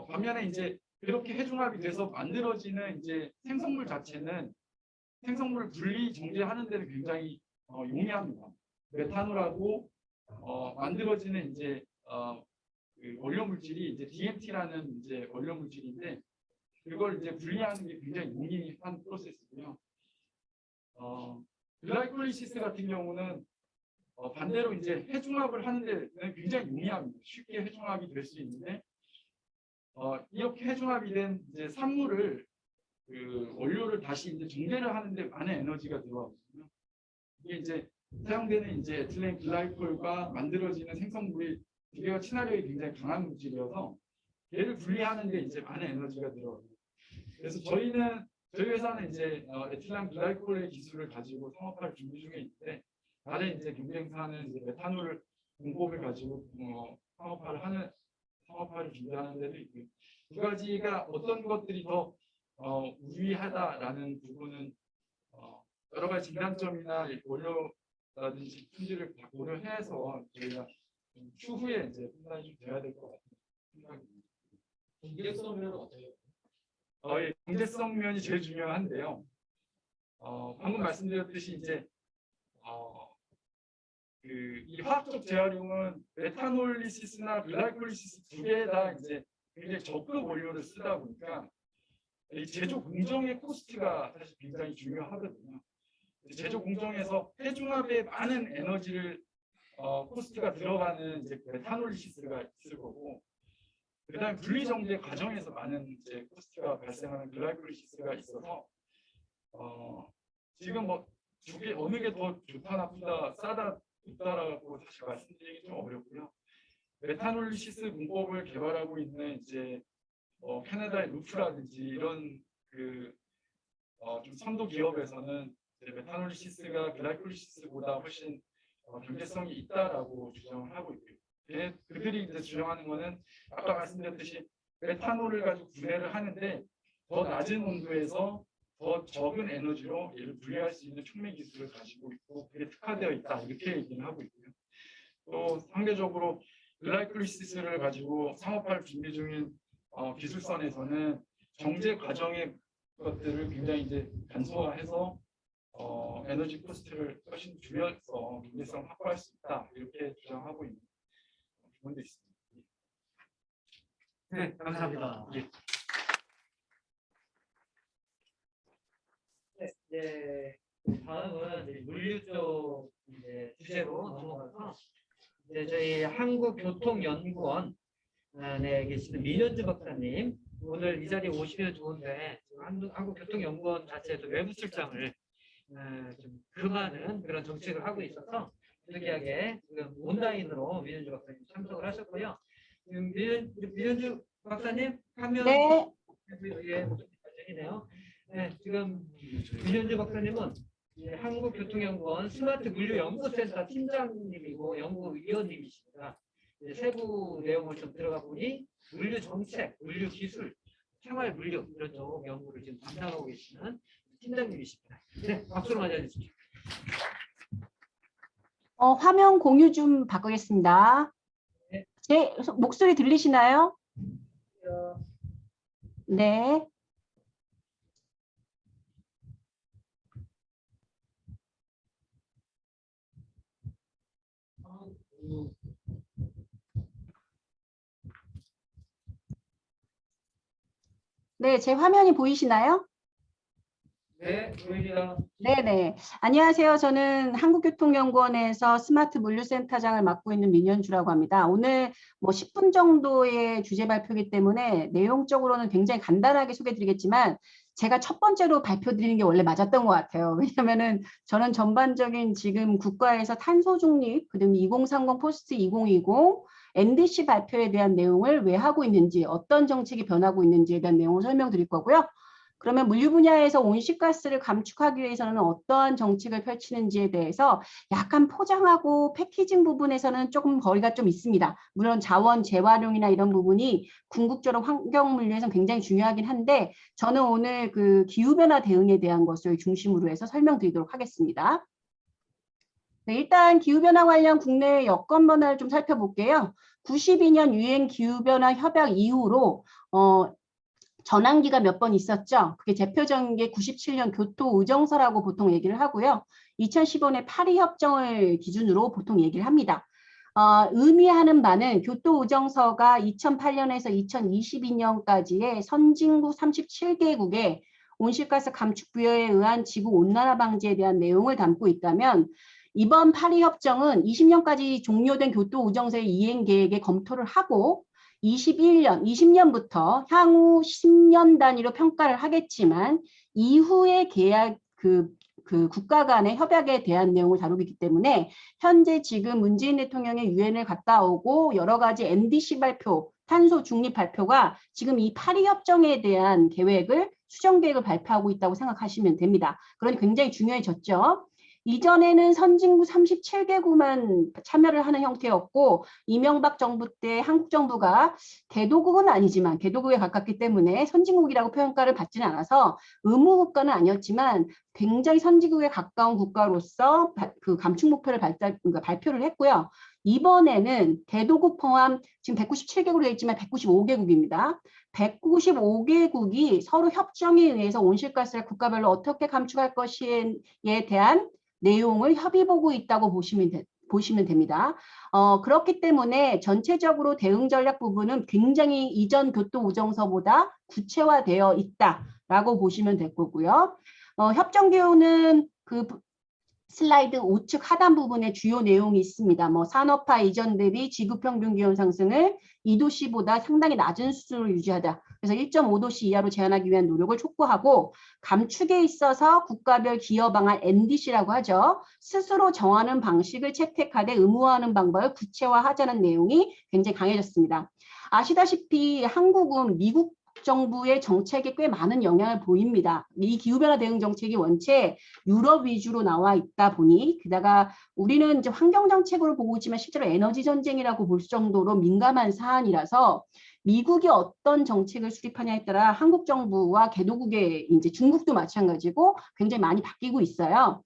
반면에 이제 그렇게 해중압이 돼서 만들어지는 이제 생성물 자체는 생성물을 분리 정제하는 데는 굉장히 용이합니다. 메탄올하고 만들어지는 이제 그 원료 물질이 이제 DMT라는 이제 원료 물질인데 그걸 이제 분리하는 게 굉장히 용이한 프로세스고요. 글라이콜리시스 같은 경우는 반대로 이제 해중압을 하는 데는 굉장히 용이합니다. 쉽게 해중압이 될 수 있는데 이렇게 해중압이 된 이제 산물을 그 원료를 다시 이제 정제를 하는데 많은 에너지가 들어가거든요. 이게 이제 사용되는 이제 에틸렌 글라이콜과 만들어지는 생성물이 두 개가 친화력이 굉장히 강한 물질이어서 얘를 분리하는데 이제 많은 에너지가 들어가요. 그래서 저희 회사는 이제 에틸렌 글라이콜의 기술을 가지고 상업화를 준비 중에 있는데 다른 이제 경쟁사는 이제 메탄올 공법을 가지고 상업화를 준비하는 데도 있고요. 두 가지가 어떤 것들이 더 우위하다라는 부분은 여러 가지 장단점이나 원료라든지 품질을 다 고려해서 저희가 추후에 이제 판단이 좀 돼야 될 것 같아요. 생각입니다. 경제성 면은 어때요? 예, 경제성 면이 제일 중요한데요. 방금 말씀드렸듯이 이제 이 화학적 재활용은 메탄올리시스나 글라이콜리시스 두 개 다 이제 굉장히 저급 원료를 쓰다 보니까 이 제조 공정의 코스트가 사실 굉장히 중요하거든요. 제조 공정에서 해중압에 많은 에너지를 코스트가 들어가는 이제 메탄올리시스가 있을 거고, 그다음 분리 정제 과정에서 많은 이제 코스트가 발생하는 글라이콜리시스가 있어서 지금 뭐 두 개 어느 게 더 좋다 나쁘다 싸다 높다라고 사실 말씀드리기 좀 어렵고요. 메탄올리시스 문법을 개발하고 있는 이제 캐나다의 루프라든지 이런 좀 선도 기업에서는 이제 메탄올리시스가 글라이콜리시스보다 훨씬 경제성이 있다라고 주장을 하고 있고요. 그들이 이제 주장하는 거는 아까 말씀드렸듯이 메탄올을 가지고 분해를 하는데 더 낮은 온도에서 더 적은 에너지로 얘를 분리할 수 있는 촉매 기술을 가지고 있고 그게 특화되어 있다 이렇게 얘기를 하고 있고요. 또 상대적으로 글라이콜리시스를 가지고 상업화를 준비 중인 기술선에서는 정제 과정의 것들을 굉장히 이제 간소화해서 에너지 코스트를 훨씬 줄여서 경제성을 확보할 수 있다 이렇게 주장하고 있는 부분도 있습니다. 네, 감사합니다. 네, 다음은 이제 물류 쪽 이제 주제로 넘어가서 이제 저희 한국교통연구원에 계시는 민현주 박사님 오늘 이 자리에 오시면 좋은데 한국교통연구원 자체에서 외부 출장을 좀 금하는 그런 정책을 하고 있어서 특이하게 지금 온라인으로 민현주 박사님 참석을 하셨고요. 지금 민현주 박사님 화면 예, 되네요. 네, 지금 민현주 박사님은 한국교통연구원 스마트 물류연구센터 팀장님이고 연구위원님이십니다. 세부 내용을 좀 들어가 보니 물류 정책, 물류 기술, 생활 물류 이런 쪽 연구를 지금 담당하고 계시는 팀장님이십니다. 네, 박수로 맞아주십시오. 화면 공유 좀 바꾸겠습니다. 네. 제 목소리 들리시나요? 네. 네, 제 화면이 보이시나요? 네, 보이세요. 네네. 안녕하세요. 저는 한국교통연구원에서 스마트 물류센터장을 맡고 있는 민현주라고 합니다. 오늘 뭐 10분 정도의 주제 발표이기 때문에 내용적으로는 굉장히 간단하게 소개드리겠지만 제가 첫 번째로 발표 드리는 게 원래 맞았던 것 같아요. 왜냐면은 저는 전반적인 지금 국가에서 탄소 중립, 그다음에 2030 포스트 2020 NDC 발표에 대한 내용을 왜 하고 있는지, 어떤 정책이 변하고 있는지에 대한 내용을 설명드릴 거고요. 그러면 물류 분야에서 온실가스를 감축하기 위해서는 어떠한 정책을 펼치는지에 대해서 약간 포장하고 패키징 부분에서는 조금 거리가 좀 있습니다. 물론 자원 재활용이나 이런 부분이 궁극적으로 환경 물류에서는 굉장히 중요하긴 한데 저는 오늘 그 기후변화 대응에 대한 것을 중심으로 해서 설명드리도록 하겠습니다. 네, 일단 기후변화 관련 국내 여건 변화를 좀 살펴볼게요. 92년 유엔 기후변화 협약 이후로 전환기가 몇 번 있었죠. 그게 대표적인 게 97년 교토 의정서라고 보통 얘기를 하고요. 2015년 파리 협정을 기준으로 보통 얘기를 합니다. 의미하는 바는 교토 의정서가 2008년에서 2022년까지의 선진국 37개국의 온실가스 감축 부여에 의한 지구 온난화 방지에 대한 내용을 담고 있다면 이번 파리 협정은 20년까지 종료된 교토 의정서의 이행 계획에 검토를 하고 20년부터 향후 10년 단위로 평가를 하겠지만 이후의 계약 국가 간의 협약에 대한 내용을 다루기 때문에 현재 지금 문재인 대통령의 유엔을 갔다 오고 여러 가지 NDC 발표, 탄소 중립 발표가 지금 이 파리 협정에 대한 계획을 수정 계획을 발표하고 있다고 생각하시면 됩니다. 그러니 굉장히 중요해졌죠. 이전에는 선진국 37개국만 참여를 하는 형태였고 이명박 정부 때 한국 정부가 개도국은 아니지만 개도국에 가깝기 때문에 선진국이라고 평가를 받지는 않아서 의무 국가는 아니었지만 굉장히 선진국에 가까운 국가로서 그 감축 목표를 발표를 했고요. 이번에는 개도국 포함 지금 197개국으로 되어 있지만 195개국입니다. 195개국이 서로 협정에 의해서 온실가스를 국가별로 어떻게 감축할 것에 대한 내용을 협의 보고 있다고 보시면 됩니다. 그렇기 때문에 전체적으로 대응 전략 부분은 굉장히 이전 교토 의정서보다 구체화되어 있다라고 보시면 될 거고요. 협정 기호는 그 슬라이드 우측 하단 부분에 주요 내용이 있습니다. 뭐 산업화 이전 대비 지구평균 기온 상승을 2도씨보다 상당히 낮은 수준으로 유지하자. 그래서 1.5도씨 이하로 제한하기 위한 노력을 촉구하고 감축에 있어서 국가별 기여 방안 NDC라고 하죠. 스스로 정하는 방식을 채택하되 의무화하는 방법을 구체화하자는 내용이 굉장히 강해졌습니다. 아시다시피 한국은 미국 정부의 정책에 꽤 많은 영향을 보입니다. 이 기후변화 대응 정책이 원체 유럽 위주로 나와 있다 보니 게다가 우리는 이제 환경 정책으로 보고 있지만 실제로 에너지 전쟁이라고 볼 정도로 민감한 사안이라서 미국이 어떤 정책을 수립하냐에 따라 한국 정부와 개도국의 이제 중국도 마찬가지고 굉장히 많이 바뀌고 있어요.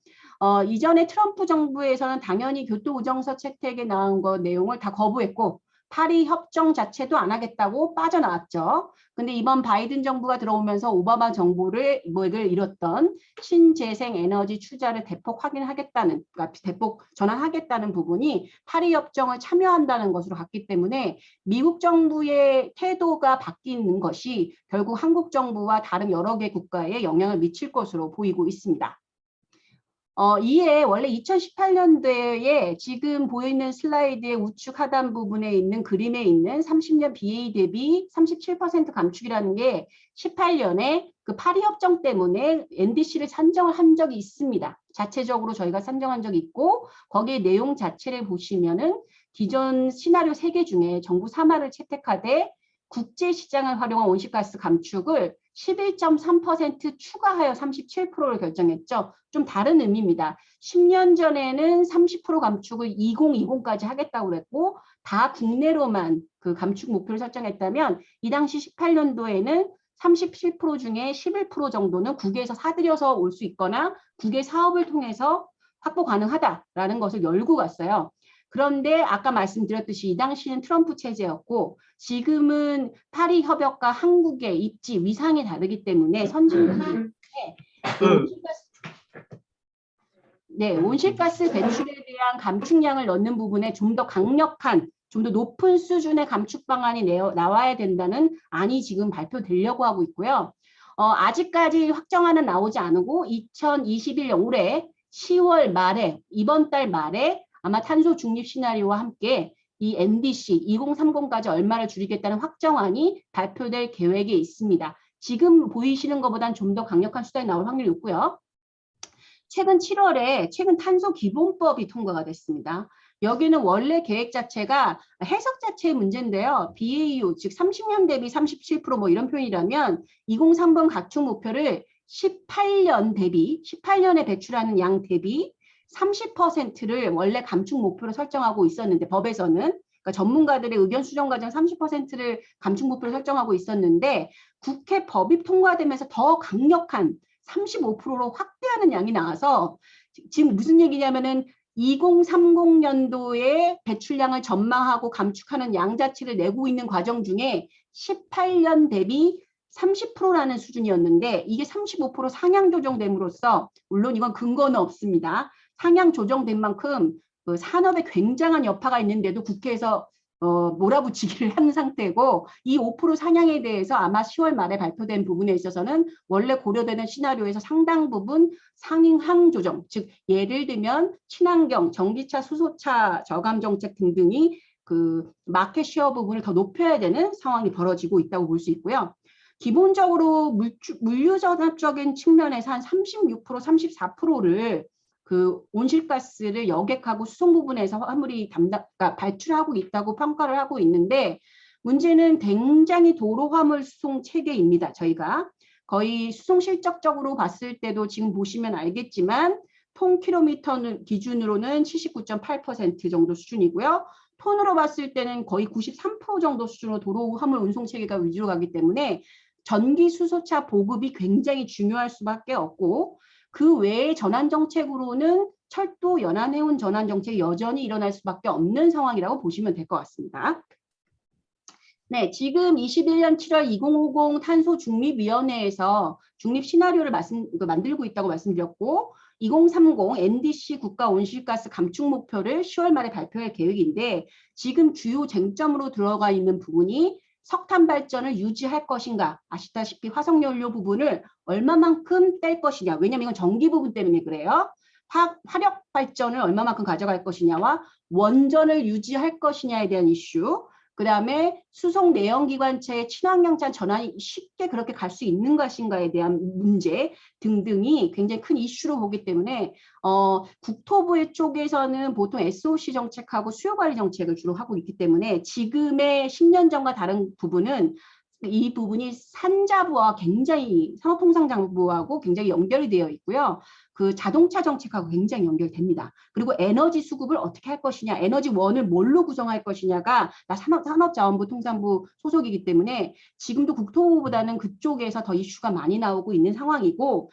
이전에 트럼프 정부에서는 당연히 교토 의정서 채택에 나온 거 내용을 다 거부했고 파리 협정 자체도 안 하겠다고 빠져나왔죠. 근데 이번 바이든 정부가 들어오면서 오바마 정부를 잃었던 신재생 에너지 투자를 대폭 확인하겠다는, 그러니까 대폭 전환하겠다는 부분이 파리 협정을 참여한다는 것으로 갔기 때문에 미국 정부의 태도가 바뀌는 것이 결국 한국 정부와 다른 여러 개 국가에 영향을 미칠 것으로 보이고 있습니다. 이에 원래 2018년도에 지금 보이는 슬라이드의 우측 하단 부분에 있는 그림에 있는 30년 BA 대비 37% 감축이라는 게 18년에 그 파리 협정 때문에 NDC를 산정을 한 적이 있습니다. 자체적으로 저희가 산정한 적이 있고 거기에 내용 자체를 보시면은 기존 시나리오 3개 중에 정부 3화를 채택하되 국제시장을 활용한 온실가스 감축을 11.3% 추가하여 37%를 결정했죠. 좀 다른 의미입니다. 10년 전에는 30% 감축을 2020까지 하겠다고 그랬고 다 국내로만 그 감축 목표를 설정했다면 이 당시 18년도에는 37% 중에 11% 정도는 국외에서 사들여서 올 수 있거나 국외 사업을 통해서 확보 가능하다라는 것을 열고 갔어요. 그런데 아까 말씀드렸듯이 이 당시는 트럼프 체제였고 지금은 파리 협약과 한국의 입지 위상이 다르기 때문에 선진국의 네, 온실가스 배출에 대한 감축량을 넣는 부분에 좀 더 강력한, 좀 더 높은 수준의 감축 방안이 나와야 된다는 안이 지금 발표되려고 하고 있고요. 아직까지 확정안은 나오지 않고 2021년 올해 10월 말에, 이번 달 말에 아마 탄소 중립 시나리오와 함께 이 NDC 2030까지 얼마를 줄이겠다는 확정안이 발표될 계획에 있습니다. 지금 보이시는 것보다는 좀 더 강력한 수단이 나올 확률이 높고요. 최근 7월에 최근 탄소 기본법이 통과가 됐습니다. 여기는 원래 계획 자체가 해석 자체의 문제인데요. BAU 즉 30년 대비 37% 뭐 이런 표현이라면 2030 각축 목표를 18년 대비 18년에 배출하는 양 대비 30%를 원래 감축 목표로 설정하고 있었는데 법에서는 그러니까 전문가들의 의견 수정 과정 30%를 감축 목표로 설정하고 있었는데 국회 법이 통과되면서 더 강력한 35%로 확대하는 양이 나와서 지금 무슨 얘기냐면은 2030년도에 배출량을 전망하고 감축하는 양 자체를 내고 있는 과정 중에 18년 대비 30%라는 수준이었는데 이게 35% 상향 조정됨으로써 물론 이건 근거는 없습니다. 상향 조정된 만큼 그 산업에 굉장한 여파가 있는데도 국회에서 몰아붙이기를 한 상태고 이 5% 상향에 대해서 아마 10월 말에 발표된 부분에 있어서는 원래 고려되는 시나리오에서 상당 부분 상향 조정, 즉 예를 들면 친환경, 전기차, 수소차 저감 정책 등등이 그 마켓 쉐어 부분을 더 높여야 되는 상황이 벌어지고 있다고 볼 수 있고요. 기본적으로 물류전압적인 측면에서 한 36%, 34%를 그 온실가스를 여객하고 수송 부분에서 화물이 그러니까 발출하고 있다고 평가를 하고 있는데 문제는 굉장히 도로 화물 수송 체계입니다. 저희가 거의 수송 실적적으로 봤을 때도 지금 보시면 알겠지만 톤 킬로미터 기준으로는 79.8% 정도 수준이고요. 톤으로 봤을 때는 거의 93% 정도 수준으로 도로 화물 운송 체계가 위주로 가기 때문에 전기 수소차 보급이 굉장히 중요할 수밖에 없고 그 외에 전환 정책으로는 철도 연안해운 전환 정책이 여전히 일어날 수밖에 없는 상황이라고 보시면 될 것 같습니다. 네, 지금 21년 7월 2050 탄소 중립위원회에서 중립 시나리오를 만들고 있다고 말씀드렸고 2030 NDC 국가 온실가스 감축 목표를 10월 말에 발표할 계획인데 지금 주요 쟁점으로 들어가 있는 부분이 석탄 발전을 유지할 것인가 아시다시피 화석연료 부분을 얼마만큼 뗄 것이냐 왜냐하면 이건 전기 부분 때문에 그래요. 화력 발전을 얼마만큼 가져갈 것이냐와 원전을 유지할 것이냐에 대한 이슈 그 다음에 수송 내연기관차의 친환경차 전환이 쉽게 그렇게 갈 수 있는 것인가에 대한 문제 등등이 굉장히 큰 이슈로 보기 때문에 국토부 쪽에서는 보통 SOC 정책하고 수요관리 정책을 주로 하고 있기 때문에 지금의 10년 전과 다른 부분은 이 부분이 산자부와 굉장히 산업통상자부하고 굉장히 연결이 되어 있고요. 그 자동차 정책하고 굉장히 연결됩니다. 그리고 에너지 수급을 어떻게 할 것이냐, 에너지원을 뭘로 구성할 것이냐가 나 산업자원부 통상부 소속이기 때문에 지금도 국토부보다는 그쪽에서 더 이슈가 많이 나오고 있는 상황이고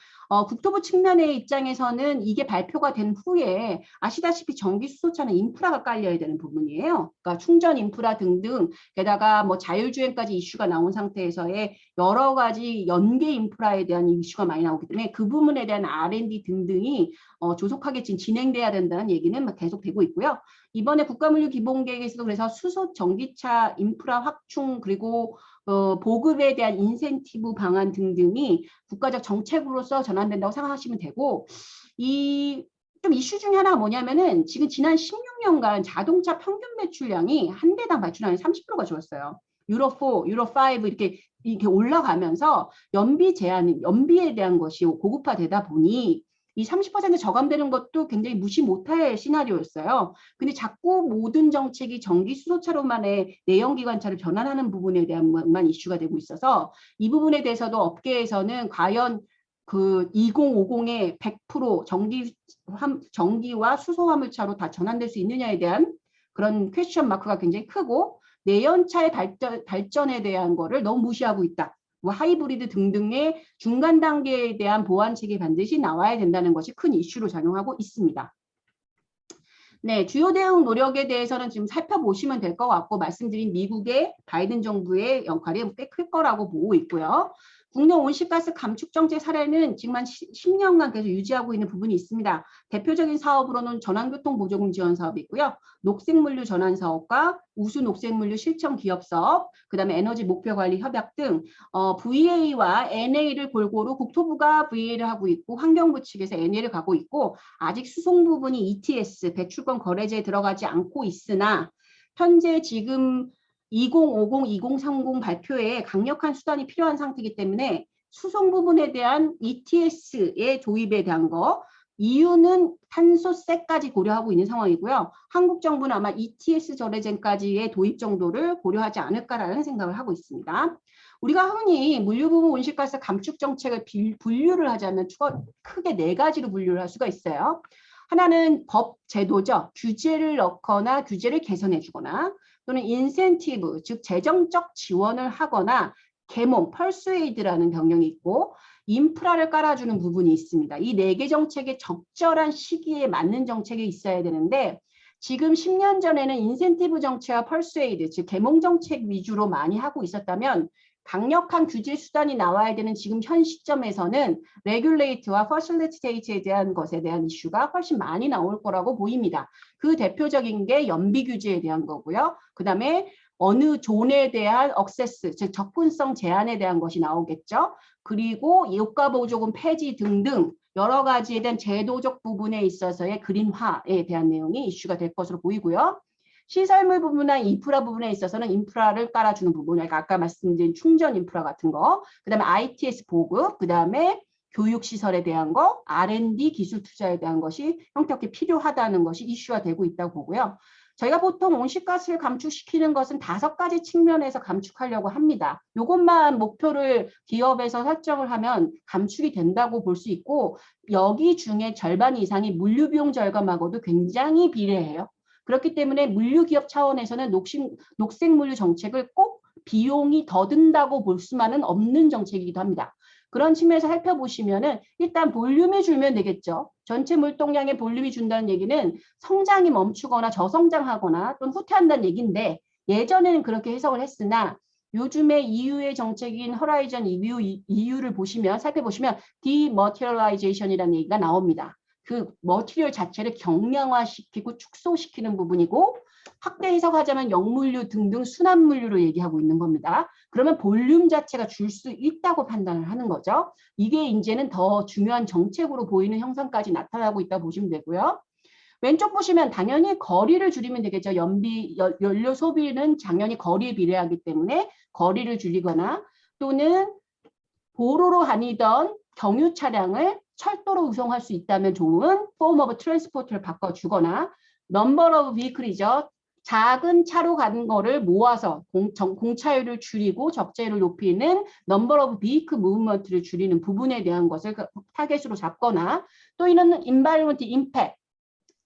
국토부 측면의 입장에서는 이게 발표가 된 후에 아시다시피 전기 수소차는 인프라가 깔려야 되는 부분이에요. 그러니까 충전 인프라 등등 게다가 뭐 자율주행까지 이슈가 나온 상태에서의 여러 가지 연계 인프라에 대한 이슈가 많이 나오기 때문에 그 부분에 대한 R&D 등등이 조속하게 지금 진행돼야 된다는 얘기는 계속되고 있고요. 이번에 국가물류기본계획에서도 그래서 수소 전기차 인프라 확충 그리고 보급에 대한 인센티브 방안 등등이 국가적 정책으로서 전환된다고 생각하시면 되고 좀 이슈 중에 하나가 뭐냐면은 지금 지난 16년간 자동차 평균 매출량이 한 대당 발출량이 30%가 줄었어요. 유로 4, 유로 5 이렇게 올라가면서 연비에 대한 것이 고급화되다 보니 이 30% 저감되는 것도 굉장히 무시 못할 시나리오였어요. 근데 자꾸 모든 정책이 전기 수소차로만의 내연기관차를 변환하는 부분에 대한만 이슈가 되고 있어서 이 부분에 대해서도 업계에서는 과연 그 2050에 100% 전기와 수소 화물차로 다 전환될 수 있느냐에 대한 그런 퀘스천 마크가 굉장히 크고 내연차의 발전에 대한 거를 너무 무시하고 있다. 뭐 하이브리드 등등의 중간 단계에 대한 보완책이 반드시 나와야 된다는 것이 큰 이슈로 작용하고 있습니다. 네, 주요 대응 노력에 대해서는 지금 살펴보시면 될 것 같고 말씀드린 미국의 바이든 정부의 역할이 꽤 클 거라고 보고 있고요. 국내 온실가스 감축 정책 사례는 지금 한 10년간 계속 유지하고 있는 부분이 있습니다. 대표적인 사업으로는 전환교통 보조금 지원 사업이 있고요. 녹색물류 전환 사업과 우수 녹색물류 실천 기업 사업, 그다음에 에너지 목표 관리 협약 등 VA와 NA를 골고루 국토부가 VA를 하고 있고 환경부 측에서 NA를 가고 있고 아직 수송 부분이 ETS 배출권 거래제에 들어가지 않고 있으나 현재 지금 2050, 2030 발표에 강력한 수단이 필요한 상태이기 때문에 수송 부분에 대한 ETS의 도입에 대한 거, EU는 탄소세까지 고려하고 있는 상황이고요. 한국 정부는 아마 ETS 절에제까지의 도입 정도를 고려하지 않을까라는 생각을 하고 있습니다. 우리가 흔히 물류 부분 온실가스 감축 정책을 분류를 하자면 크게 4가지로 분류를 할 수가 있어요. 하나는 법 제도죠. 규제를 넣거나 규제를 개선해 주거나 또는 인센티브, 즉 재정적 지원을 하거나 계몽, 펄스웨이드라는 경영이 있고 인프라를 깔아주는 부분이 있습니다. 이 4개 정책의 적절한 시기에 맞는 정책이 있어야 되는데 지금 10년 전에는 인센티브 정책과 펄스웨이드, 즉 계몽 정책 위주로 많이 하고 있었다면 강력한 규제 수단이 나와야 되는 지금 현 시점에서는 레귤레이트와 퍼실리테이트에 대한 것에 대한 이슈가 훨씬 많이 나올 거라고 보입니다. 그 대표적인 게 연비 규제에 대한 거고요. 그다음에 어느 존에 대한 억세스, 즉 접근성 제한에 대한 것이 나오겠죠. 그리고 유가 보조금 폐지 등등 여러 가지에 대한 제도적 부분에 있어서의 그린화에 대한 내용이 이슈가 될 것으로 보이고요. 시설물 부분이나 인프라 부분에 있어서는 인프라를 깔아주는 부분, 그러니까 아까 말씀드린 충전 인프라 같은 거, 그다음에 ITS 보급, 그다음에 교육시설에 대한 거, R&D 기술 투자에 대한 것이 형태롭게 필요하다는 것이 이슈가 되고 있다고 보고요. 저희가 보통 온실가스를 감축시키는 것은 5가지 측면에서 감축하려고 합니다. 이것만 목표를 기업에서 설정을 하면 감축이 된다고 볼 수 있고 여기 중에 절반 이상이 물류비용 절감하고도 굉장히 비례해요. 그렇기 때문에 물류기업 차원에서는 녹색물류 정책을 꼭 비용이 더 든다고 볼 수만은 없는 정책이기도 합니다. 그런 측면에서 살펴보시면은 일단 볼륨이 줄면 되겠죠. 전체 물동량의 볼륨이 준다는 얘기는 성장이 멈추거나 저성장하거나 또는 후퇴한다는 얘기인데 예전에는 그렇게 해석을 했으나 요즘에 EU의 정책인 허라이즌 EU를 살펴보시면 디머티리얼라이제이션이라는 얘기가 나옵니다. 그 머티리얼 자체를 경량화시키고 축소시키는 부분이고 확대 해석하자면 역물류 등등 순환물류로 얘기하고 있는 겁니다. 그러면 볼륨 자체가 줄 수 있다고 판단을 하는 거죠. 이게 이제는 더 중요한 정책으로 보이는 형상까지 나타나고 있다고 보시면 되고요. 왼쪽 보시면 당연히 거리를 줄이면 되겠죠. 연료 소비는 당연히 거리에 비례하기 때문에 거리를 줄이거나 또는 도로로 다니던 경유 차량을 철도로 운송할 수 있다면 좋은 form of transport를 바꿔주거나 number of vehicle이죠. 작은 차로 가는 거를 모아서 공차율을 줄이고 적재율을 높이는 number of vehicle movement를 줄이는 부분에 대한 것을 타겟으로 잡거나 또 이런 environment impact,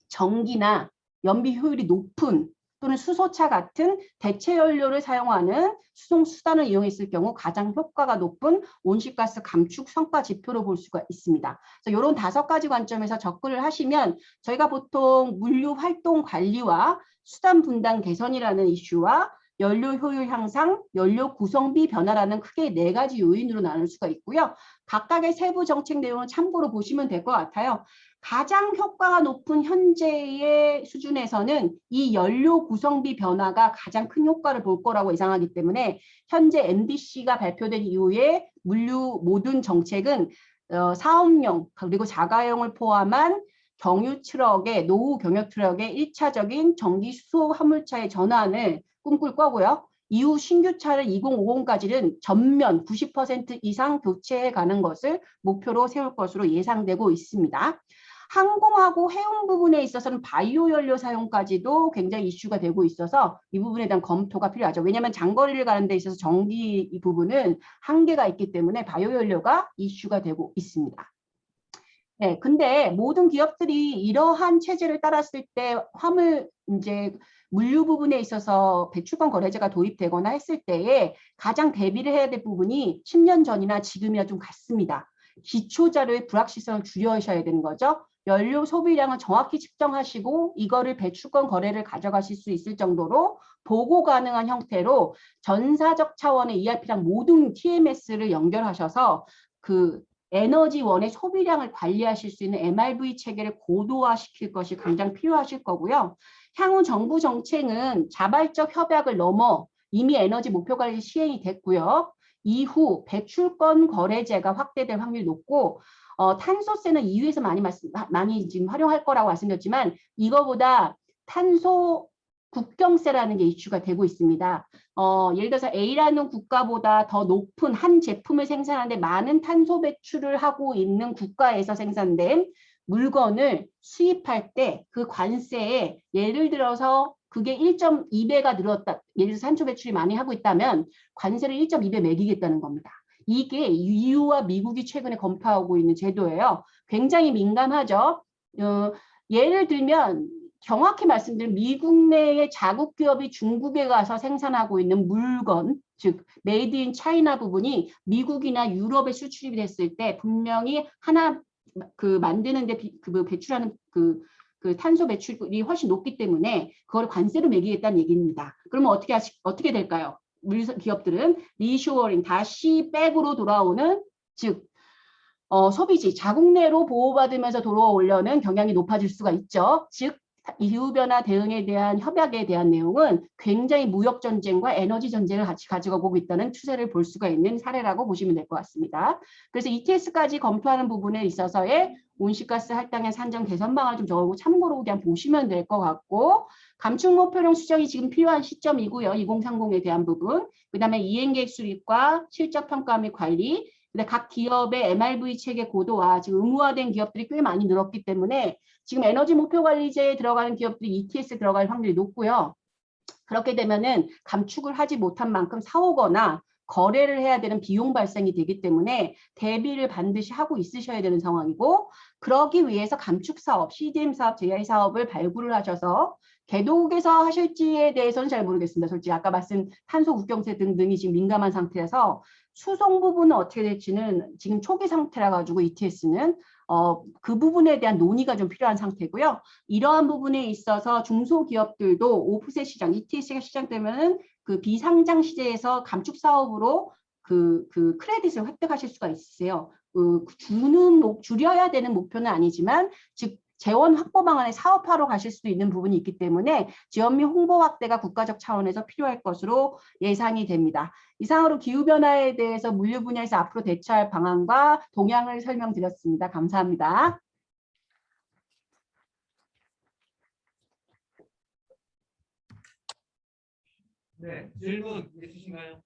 전기나 연비 효율이 높은 또는 수소차 같은 대체 연료를 사용하는 수송 수단을 이용했을 경우 가장 효과가 높은 온실가스 감축 성과 지표로 볼 수가 있습니다. 그래서 이런 5가지 관점에서 접근을 하시면 저희가 보통 물류 활동 관리와 수단 분담 개선이라는 이슈와 연료 효율 향상, 연료 구성비 변화라는 크게 4가지 요인으로 나눌 수가 있고요. 각각의 세부 정책 내용을 참고로 보시면 될 것 같아요. 가장 효과가 높은 현재의 수준에서는 이 연료 구성비 변화가 가장 큰 효과를 볼 거라고 예상하기 때문에 현재 NDC가 발표된 이후에 물류 모든 정책은 사업용 그리고 자가용을 포함한 경유 트럭의 노후 경유 트럭의 1차적인 전기 수소 화물차의 전환을 꿈꿀 거고요. 이후 신규 차를 2050까지는 전면 90% 이상 교체해 가는 것을 목표로 세울 것으로 예상되고 있습니다. 항공하고 해운 부분에 있어서는 바이오 연료 사용까지도 굉장히 이슈가 되고 있어서 이 부분에 대한 검토가 필요하죠. 왜냐하면 장거리를 가는 데 있어서 전기 이 부분은 한계가 있기 때문에 바이오 연료가 이슈가 되고 있습니다. 네, 근데 모든 기업들이 이러한 체제를 따랐을 때 화물 물류 부분에 있어서 배출권 거래제가 도입되거나 했을 때에 가장 대비를 해야 될 부분이 10년 전이나 지금이나 좀 같습니다. 기초 자료의 불확실성을 줄여셔야 되는 거죠. 연료 소비량을 정확히 측정하시고 이거를 배출권 거래를 가져가실 수 있을 정도로 보고 가능한 형태로 전사적 차원의 ERP랑 모든 TMS를 연결하셔서 그 에너지원의 소비량을 관리하실 수 있는 MRV 체계를 고도화시킬 것이 가장 필요하실 거고요. 향후 정부 정책은 자발적 협약을 넘어 이미 에너지 목표 관리 시행이 됐고요. 이후 배출권 거래제가 확대될 확률이 높고 탄소세는 EU에서 많이 지금 활용할 거라고 말씀드렸지만 이거보다 탄소 국경세라는 게 이슈가 되고 있습니다. 예를 들어서 A라는 국가보다 더 높은 한 제품을 생산하는데 많은 탄소 배출을 하고 있는 국가에서 생산된 물건을 수입할 때 그 관세에 예를 들어서 그게 1.2배가 늘었다. 예를 들어서 탄소 배출이 많이 하고 있다면 관세를 1.2배 매기겠다는 겁니다. 이게 EU와 미국이 최근에 검토하고 있는 제도예요. 굉장히 민감하죠. 예를 들면 정확히 말씀드리면 미국 내의 자국 기업이 중국에 가서 생산하고 있는 물건, 즉 메이드 인 차이나 부분이 미국이나 유럽에 수출이 됐을 때 분명히 하나 그 만드는데 배출하는 그 탄소 배출이 훨씬 높기 때문에 그걸 관세로 매기겠다는 얘기입니다. 그러면 어떻게 될까요? 기업들은 리쇼어링 다시 백으로 돌아오는 즉 소비지 자국 내로 보호받으면서 돌아오려는 경향이 높아질 수가 있죠. 즉 기후변화 대응에 대한 협약에 대한 내용은 굉장히 무역 전쟁과 에너지 전쟁을 같이 가지고 보고 있다는 추세를 볼 수가 있는 사례라고 보시면 될 것 같습니다. 그래서 ETS까지 검토하는 부분에 있어서의 온실가스 할당의 산정 개선 방안을 좀 적어보고 참고로 그냥 보시면 될 것 같고 감축 목표령 수정이 지금 필요한 시점이고요. 2030에 대한 부분. 그다음에 이행계획 수립과 실적 평가 및 관리. 근데 각 기업의 MRV 체계 고도화, 지금 의무화된 기업들이 꽤 많이 늘었기 때문에 지금 에너지 목표 관리제에 들어가는 기업들이 ETS에 들어갈 확률이 높고요. 그렇게 되면은 감축을 하지 못한 만큼 사오거나 거래를 해야 되는 비용 발생이 되기 때문에 대비를 반드시 하고 있으셔야 되는 상황이고 그러기 위해서 감축 사업, CDM 사업, JI 사업을 발굴을 하셔서 개도국에서 하실지에 대해서는 잘 모르겠습니다. 솔직히 아까 말씀 탄소 국경세 등등이 지금 민감한 상태라서 수송 부분은 어떻게 될지는 지금 초기 상태라 가지고 ETS는 그 부분에 대한 논의가 좀 필요한 상태고요. 이러한 부분에 있어서 중소기업들도 오프셋 시장, ETS가 시작되면은 그 비상장 시제에서 감축 사업으로 그 크레딧을 획득하실 수가 있으세요. 줄여야 되는 목표는 아니지만 즉 재원 확보 방안에 사업화로 가실 수도 있는 부분이 있기 때문에 지원 및 홍보 확대가 국가적 차원에서 필요할 것으로 예상이 됩니다. 이상으로 기후변화에 대해서 물류 분야에서 앞으로 대처할 방안과 동향을 설명드렸습니다. 감사합니다. 네, 질문 있으신가요?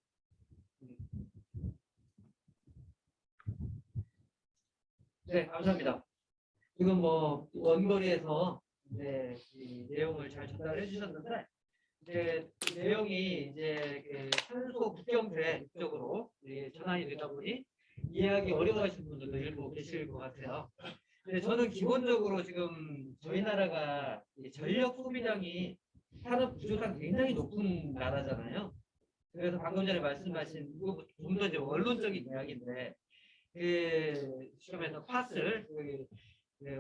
네, 감사합니다. 지금 뭐 원거리에서 이제 이 내용을 잘 전달해 주셨는데 이제 그 내용이 이제 그 탄소 국경세 쪽으로 전환이 되다 보니 이해하기 어려워하시는 분들도 일부 계실 것 같아요. 근데 저는 기본적으로 지금 저희 나라가 전력 소비량이 산업 구조상 굉장히 높은 나라잖아요. 그래서 방금 전에 말씀하신 이거 좀 더 이제 원론적인 이야기인데 그 시험에서 팟을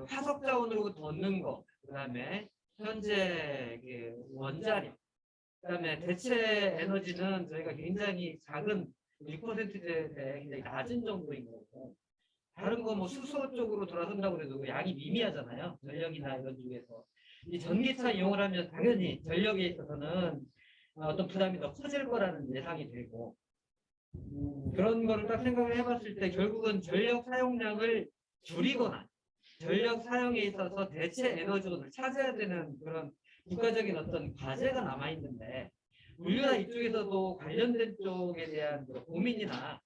화석 자원으로부터 얻는 거, 그다음에 현재 그 원자력, 그다음에 대체 에너지는 저희가 굉장히 작은 6%대에 굉장히 낮은 정도인 거고 다른 거 뭐 수소 쪽으로 돌아선다고 해도 양이 미미하잖아요. 전력이나 이런 쪽에서 이 전기차 이용을 하면 당연히 전력에 있어서는 어떤 부담이 더 커질 거라는 예상이 되고 그런 거를 딱 생각을 해봤을 때 결국은 전력 사용량을 줄이거나 전력 사용에 있어서 대체 에너지원을 찾아야 되는 그런 국가적인 어떤 과제가 남아 있는데 물류나 이쪽에서도 관련된 쪽에 대한 고민이나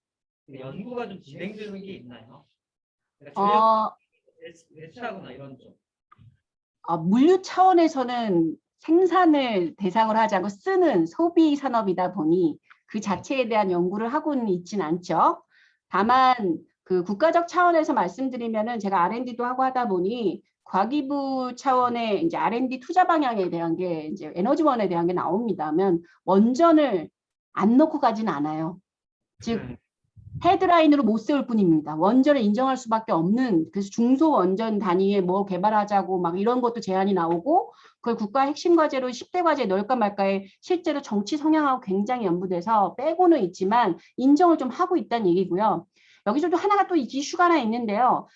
연구가 좀 진행되는 게 있나요? 그러니까 전력 대체하거나 이런 쪽. 물류 차원에서는 생산을 대상으로 하지 않고 쓰는 소비 산업이다 보니 그 자체에 대한 연구를 하고는 있지는 않죠. 다만 그 국가적 차원에서 말씀드리면은 제가 R&D도 하고 하다 보니 과기부 차원의 이제 R&D 투자 방향에 대한 게 이제 에너지원에 대한 게 나옵니다면 원전을 안 넣고 가지는 않아요. 즉 헤드라인으로 못 세울 뿐입니다. 원전을 인정할 수밖에 없는, 그래서 중소원전 단위에 뭐 개발하자고 막 이런 것도 제안이 나오고, 그걸 국가 핵심 과제로 10대 과제에 넣을까 말까에 실제로 정치 성향하고 굉장히 연부돼서 빼고는 있지만 인정을 좀 하고 있다는 얘기고요. 여기서 또 하나가 또 이슈가 하나 있는데요.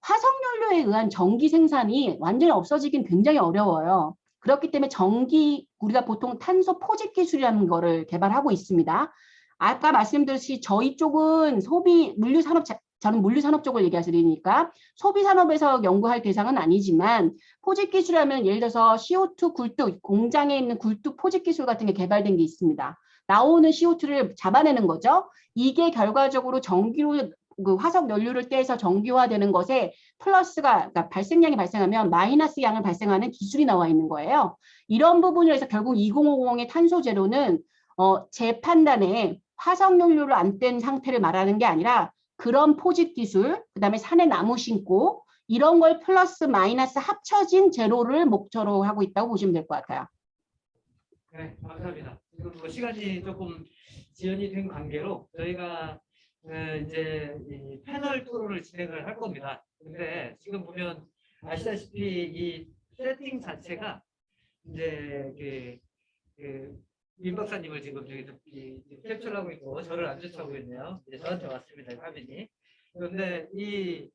화석연료에 의한 전기 생산이 완전히 없어지긴 굉장히 어려워요. 그렇기 때문에 우리가 보통 탄소 포집 기술이라는 거를 개발하고 있습니다. 아까 말씀드렸듯이 저희 쪽은 저는 물류산업 쪽을 얘기하시니까 소비산업에서 연구할 대상은 아니지만 포집 기술하면 예를 들어서 CO2 굴뚝, 공장에 있는 굴뚝 포집 기술 같은 게 개발된 게 있습니다. 나오는 CO2를 잡아내는 거죠. 이게 결과적으로 전기로 그 화석 연료를 떼서 전기화되는 것에 플러스가, 그러니까 발생량이 발생하면 마이너스 양을 발생하는 기술이 나와 있는 거예요. 이런 부분을 해서 결국 2050의 탄소 제로는 제 판단에 화석 연료를 안 뗀 상태를 말하는 게 아니라 그런 포집 기술, 그다음에 산에 나무 심고 이런 걸 플러스 마이너스 합쳐진 제로를 목표로 하고 있다고 보시면 될 것 같아요. 네, 감사합니다. 지금 뭐 시간이 조금 지연이 된 관계로 저희가 이제 이 패널 토론을 진행을 할 겁니다. 근데 지금 보면 아시다시피 이 세팅 자체가 이제 민 박사님을 지금 저기 캡처를 하고 있고 저를 안 쫓아오고 있네요. 이제 저한테 왔습니다, 화면이. 그런데 이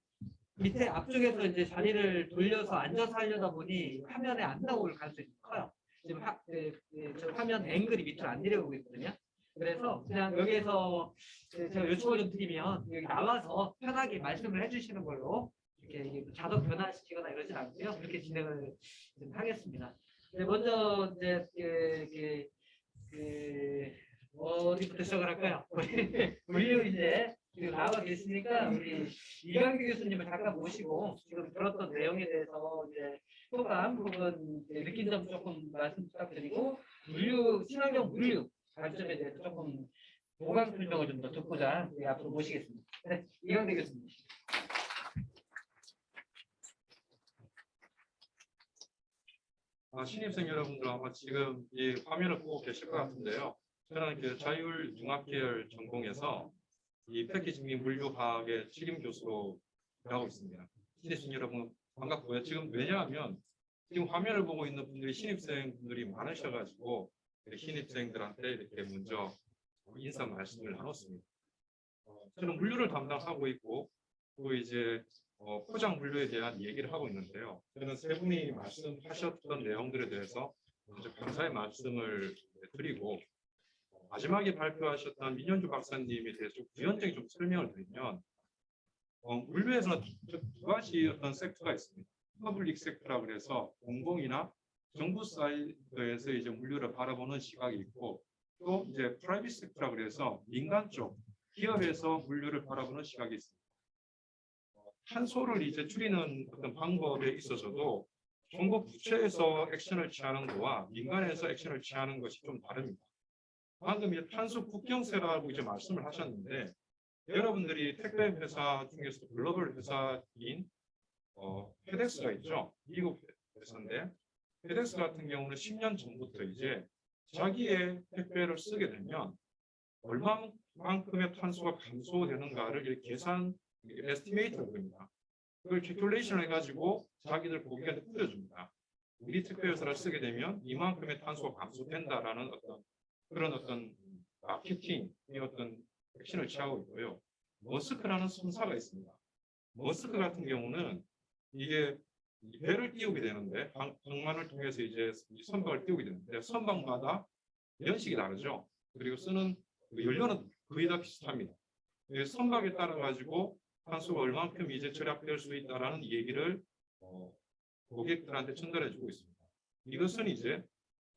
밑에 앞쪽에서 이제 자리를 돌려서 앉아서 하려다 보니 화면에 안 나올 가능성이 커요. 지금 저 화면 앵글이 밑으로 안 내려오고 있거든요. 그래서 그냥 여기에서 제가 요청을 좀 드리면 여기 나와서 편하게 말씀을 해주시는 걸로 이렇게 자동 변화시키거나 이러진 않고요. 그렇게 진행을 좀 하겠습니다. 네, 먼저 이제 어디부터 시작을 할까요? 우리 이제 지금 나와 계시니까 우리 이강규 교수님을 잠깐 모시고 지금 들었던 내용에 대해서 이제 소감 혹은 느낀 점 조금 말씀 부탁드리고 친환경 물류 관점에 대해서 조금 보강 설명을 좀 더 듣고자 앞으로 모시겠습니다. 네, 이강규 교수님. 신입생 여러분들 아마 지금 이 화면을 보고 계실 것 같은데요. 저는 그 자율융합계열 전공에서 이 패키징 및 물류화학의 책임 교수로 일하고 있습니다. 신입생 여러분 반갑고요. 지금 왜냐하면 지금 화면을 보고 있는 분들이 신입생 분들이 많으셔가지고 신입생들한테 이렇게 먼저 인사 말씀을 나눴습니다. 저는 물류를 담당하고 있고 또 이제 포장 물류에 대한 얘기를 하고 있는데요. 저는 세 분이 말씀하셨던 내용들에 대해서 먼저 감사의 말씀을 드리고 마지막에 발표하셨던 민현주 박사님에 대해서 좀 구현적인 좀 설명을 드리면 물류에서는 두 가지 어떤 섹터가 있습니다. 퍼블릭 섹터라 그래서 공공이나 정부 사이드에서 이제 물류를 바라보는 시각이 있고 또 이제 프라이빗 섹터라 그래서 민간 쪽 기업에서 물류를 바라보는 시각이 있습니다. 탄소를 이제 줄이는 어떤 방법에 있어서도 정부 부처에서 액션을 취하는 것과 민간에서 액션을 취하는 것이 좀 다릅니다. 방금 이제 탄소 국경세라고 이제 말씀을 하셨는데 여러분들이 택배 회사 중에서 글로벌 회사인 페덱스가 있죠. 미국 회사인데 페덱스 같은 경우는 10년 전부터 이제 자기의 택배를 쓰게 되면 얼마만큼의 탄소가 감소되는가를 이렇게 에스티메이트라고 합니다. 그걸 캘큘레이션 해가지고 자기들 고객한테 뿌려줍니다. 우리 택배 회사를 쓰게 되면 이만큼의 탄소가 감소된다라는 그런 마케팅의 액션을 취하고 있고요. 머스크라는 선사가 있습니다. 머스크 같은 경우는 이게 배를 띄우게 되는데 방만을 통해서 이제 선박을 띄우게 되는데 선박마다 연식이 다르죠. 그리고 쓰는 연료는 거의 다 비슷합니다. 선박에 따라 가지고 탄소가 얼만큼 이제 절약될 수 있다라는 얘기를 고객들한테 전달해주고 있습니다. 이것은 이제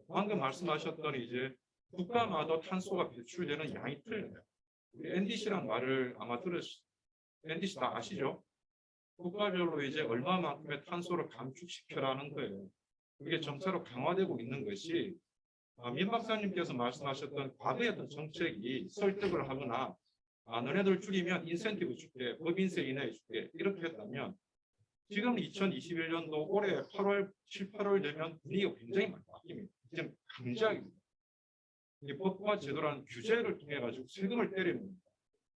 방금 말씀하셨던 이제 국가마다 탄소가 배출되는 양이 틀려요. NDC란 말을 아마 NDC 다 아시죠? 국가별로 이제 얼마만큼의 탄소를 감축시켜라는 거예요. 그게 점차로 강화되고 있는 것이 민 박사님께서 말씀하셨던 과거의 어떤 정책이 설득을 하거나 너네들 줄이면 인센티브 줄게, 법인세 인하해 줄게 이렇게 했다면 지금 2021년도 올해 7, 8월 되면 분위기가 굉장히 많이 바뀝니다. 지금 강제하기입니다. 법과 제도라는 규제를 통해 가지고 세금을 때리는 겁니다.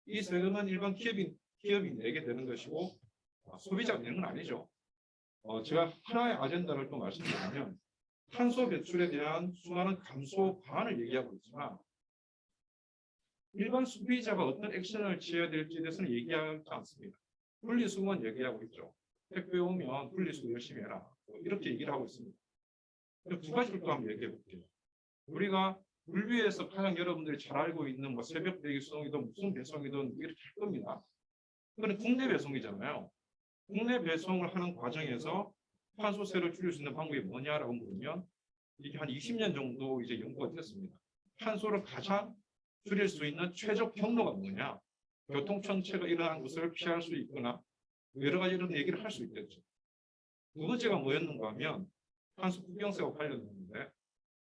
이 세금은 일반 기업이 내게 되는 것이고 소비자가 내는 건 아니죠. 제가 하나의 아젠다를 또 말씀드리면 탄소 배출에 대한 수많은 감소 방안을 얘기하고 있지만 일반 소비자가 어떤 액션을 취해야 될지에 대해서는 얘기하지 않습니다. 분리수거는 얘기하고 있죠. 택배 오면 분리수거 열심히 해라. 이렇게 얘기를 하고 있습니다. 두 가지를 또 한번 얘기해 볼게요. 우리가 물 위에서 가장 여러분들이 잘 알고 있는 뭐 새벽 배송이든 무슨 배송이든 이렇게 할 겁니다. 그건 국내 배송이잖아요. 국내 배송을 하는 과정에서 탄소세를 줄일 수 있는 방법이 뭐냐라고 물으면 이게 한 20년 정도 이제 연구가 됐습니다. 탄소를 가장 줄일 수 있는 최적 경로가 뭐냐? 교통정체가 일어난 것을 피할 수 있거나 여러 가지 이런 얘기를 할 수 있겠죠. 두 번째가 뭐였는가 하면 탄소 국경세와 관련됐는데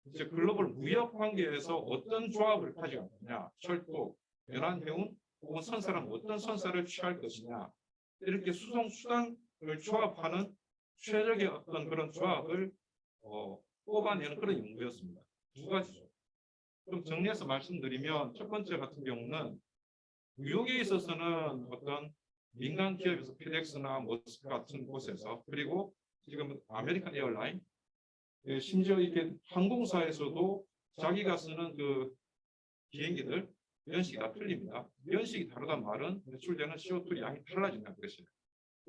이제 글로벌 무역 관계에서 어떤 조합을 가져갈 거냐, 철도, 연안해운 혹은 선사라면 어떤 선사를 취할 것이냐, 이렇게 수송수단을 조합하는 최적의 어떤 그런 조합을 뽑아내는 그런 연구였습니다. 두 가지죠. 좀 정리해서 말씀드리면 첫 번째 같은 경우는 뉴욕에 있어서는 어떤 민간 기업에서 페덱스나 머스크 같은 곳에서 그리고 지금 아메리칸 에어라인 심지어 이게 항공사에서도 자기가 쓰는 그 비행기들 연식이 다 틀립니다. 연식이 다르단 말은 배출되는 CO2 양이 달라진다는 것이에요.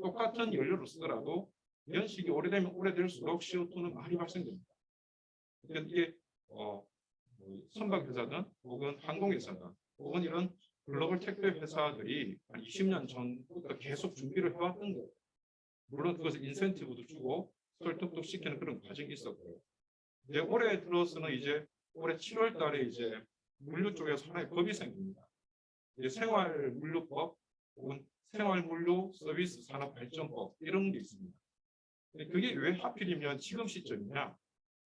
똑같은 연료를 쓰더라도 연식이 오래되면 오래될수록 CO2는 많이 발생됩니다. 그러니까 이게 선박회사든 혹은 항공회사든 혹은 이런 글로벌 택배 회사들이 한 20년 전부터 계속 준비를 해왔던 거예요. 물론 그것을 인센티브도 주고 설득도 시키는 그런 과정이 있었고요. 이제 올해 들어서는 이제 올해 7월 달에 이제 물류 쪽에서 하나의 법이 생깁니다. 이제 생활물류법 혹은 생활물류 서비스 산업 발전법 이런 게 있습니다. 그게 왜 하필이면 지금 시점이냐?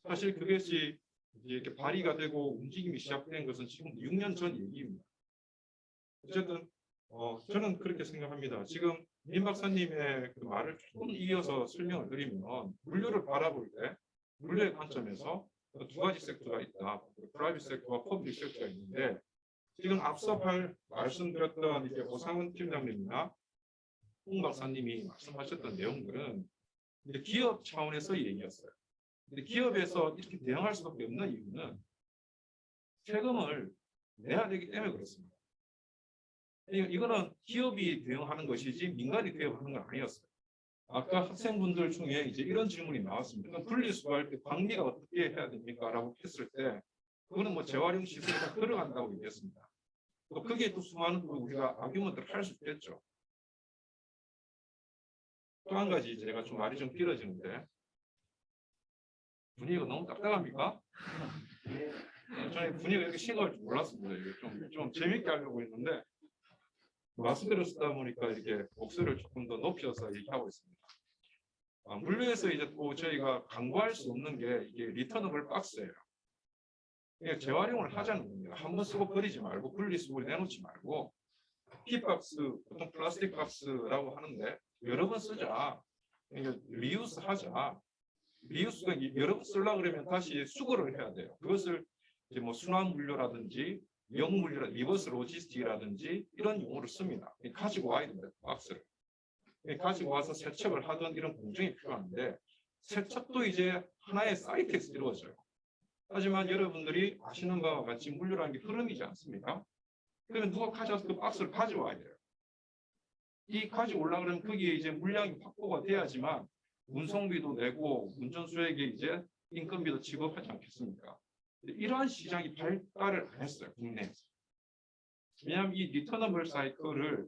사실 그것이 이제 이렇게 발의가 되고 움직임이 시작된 것은 지금 6년 전 얘기입니다. 어쨌든 저는 그렇게 생각합니다. 지금 민 박사님의 그 말을 조금 이어서 설명을 드리면 물류를 바라볼 때 물류의 관점에서 두 가지 섹터가 있다. 프라이빗 섹터와 퍼블릭 섹터가 있는데 지금 앞서 말씀드렸던 이제 오상훈 팀장님이나 홍 박사님이 말씀하셨던 내용들은 이제 기업 차원에서 얘기였어요. 근데 기업에서 이렇게 대응할 수밖에 없는 이유는 세금을 내야 되기 때문에 그렇습니다. 이거는 기업이 대응하는 것이지 민간이 대응하는 건 아니었어요. 아까 학생분들 중에 이제 이런 질문이 나왔습니다. 분리수거할 때 관리가 어떻게 해야 됩니까? 라고 했을 때 그거는 뭐 재활용 시설이 다 들어간다고 얘기했습니다. 또 그게 또 수많은 우리가 아규먼트를 할 수 있겠죠. 또 한 가지 제가 좀 말이 좀 길어지는데 분위기가 너무 딱딱합니까? 저는 분위기가 이렇게 싱거울 줄 몰랐습니다. 이게 좀 재밌게 하려고 했는데 마스크를 쓰다 보니까 이렇게 목소리를 조금 더 높여서 얘기하고 있습니다. 물류에서 이제 또 저희가 강구할 수 없는 게 이게 리터너블 박스예요. 이게 재활용을 하자는 겁니다. 한 번 쓰고 버리지 말고 분리수거를 내놓지 말고 P박스, 보통 플라스틱 박스라고 하는데 여러 번 쓰자. 그러니까 리유스 하자. 리유스가 여러 번 쓰려고 그러면 다시 수거를 해야 돼요. 그것을 이제 뭐 순환 물류라든지 영물류, 리버스 로지스틱이라든지 이런 용어를 씁니다. 가지고 와야 됩니다. 박스를. 가지고 와서 세척을 하던 이런 공정이 필요한데 세척도 이제 하나의 사이트에서 이루어져요. 하지만 여러분들이 아시는 바와 같이 물류라는 게 흐름이지 않습니까? 그러면 누가 가져와서 그 박스를 가져와야 돼요. 이 가져오려고 그러면 거기에 이제 물량이 확보가 돼야지만 운송비도 내고 운전수에게 이제 인건비도 지급하지 않겠습니까? 이러한 시장이 발달을 안 했어요, 국내에서. 왜냐하면 이 리터너블 사이클을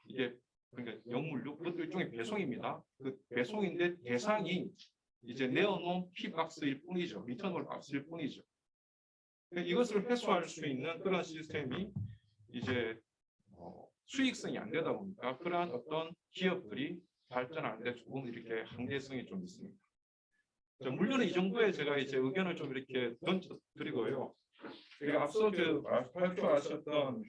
이게 그러니까 영물류 그것도 일종의 배송입니다. 그 배송인데 대상이 이제 내어놓은 P박스일 뿐이죠. 리터너블 박스일 뿐이죠. 그러니까 이것을 회수할 수 있는 그런 시스템이 이제 수익성이 안 되다 보니까 그러한 어떤 기업들이 발전하는데 조금 이렇게 한계성이 좀 있습니다. 물류는 이 정도에 제가 이제 의견을 좀 이렇게 던져드리고요. 앞서 발표하셨던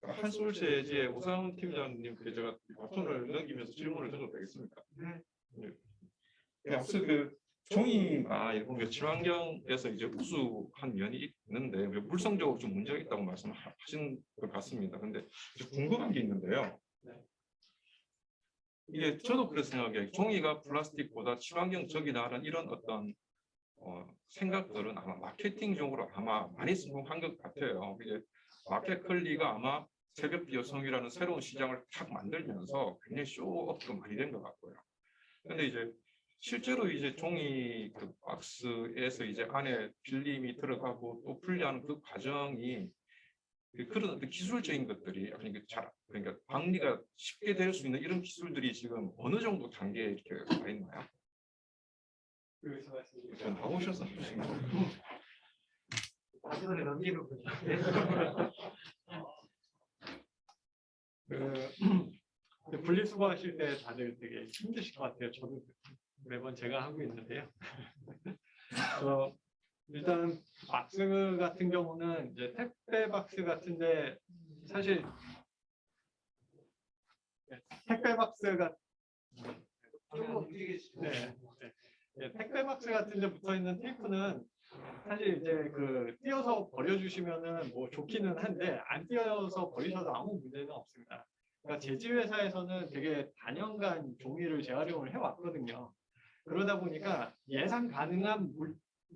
한솔제지의 오상훈 팀장님께 제가 바톤을 넘기면서 질문을 드려도 되겠습니까? 네. 앞서 종이가 이렇게 며칠 환경에서 이제 우수한 면이 있는데 물성적으로 좀 문제가 있다고 말씀하신 것 같습니다. 근데 궁금한 게 있는데요. 이게 저도 그렇게 생각해요. 종이가 플라스틱보다 친환경적이다라는 이런 어떤 생각들은 아마 마케팅적으로 아마 많이 성공한 것 같아요. 이제 마켓컬리가 아마 새벽 여성이라는 새로운 시장을 탁 만들면서 굉장히 쇼업도 많이 된 것 같고요. 근데 이제 실제로 이제 종이 그 박스에서 이제 안에 필름이 들어가고 또 분리하는 그 과정이 그런 어떤 기술적인 것들이 그러니까 방리가 쉽게 될 수 있는 이런 기술들이 지금 어느 정도 단계에 이렇게 가 있나요? 여기서 말씀드리면 전 나오셔서 마지막에 넘기는 거죠. 분리수거 하실 때 다들 되게 힘드실 것 같아요. 저도 매번 제가 하고 있는데요. 일단 박스 같은 경우는 이제 택배 박스 같은데 사실 택배 박스가 택배 박스 같은데 붙어 있는 테이프는 사실 이제 그 띄어서 버려주시면은 뭐 좋기는 한데 안 띄어서 버리셔도 아무 문제는 없습니다. 그러니까 제지회사에서는 되게 단연간 종이를 재활용을 해왔거든요. 그러다 보니까 예상 가능한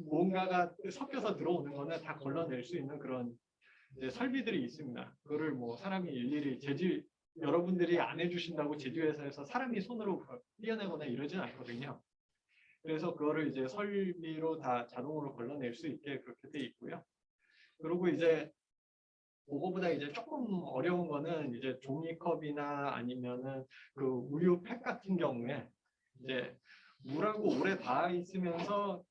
뭔가가 섞여서 들어오는 거는 다 걸러낼 수 있는 그런 이제 설비들이 있습니다. 그거를 뭐 사람이 일일이 여러분들이 안 해주신다고 제지회사에서 사람이 손으로 띄어내거나 이러진 않거든요. 그래서 그거를 이제 설비로 다 자동으로 걸러낼 수 있게 그렇게 돼 있고요. 그리고 이제 그거보다 이제 조금 어려운 거는 이제 종이컵이나 아니면은 그 우유팩 같은 경우에 이제 물하고 오래 닿아 있으면서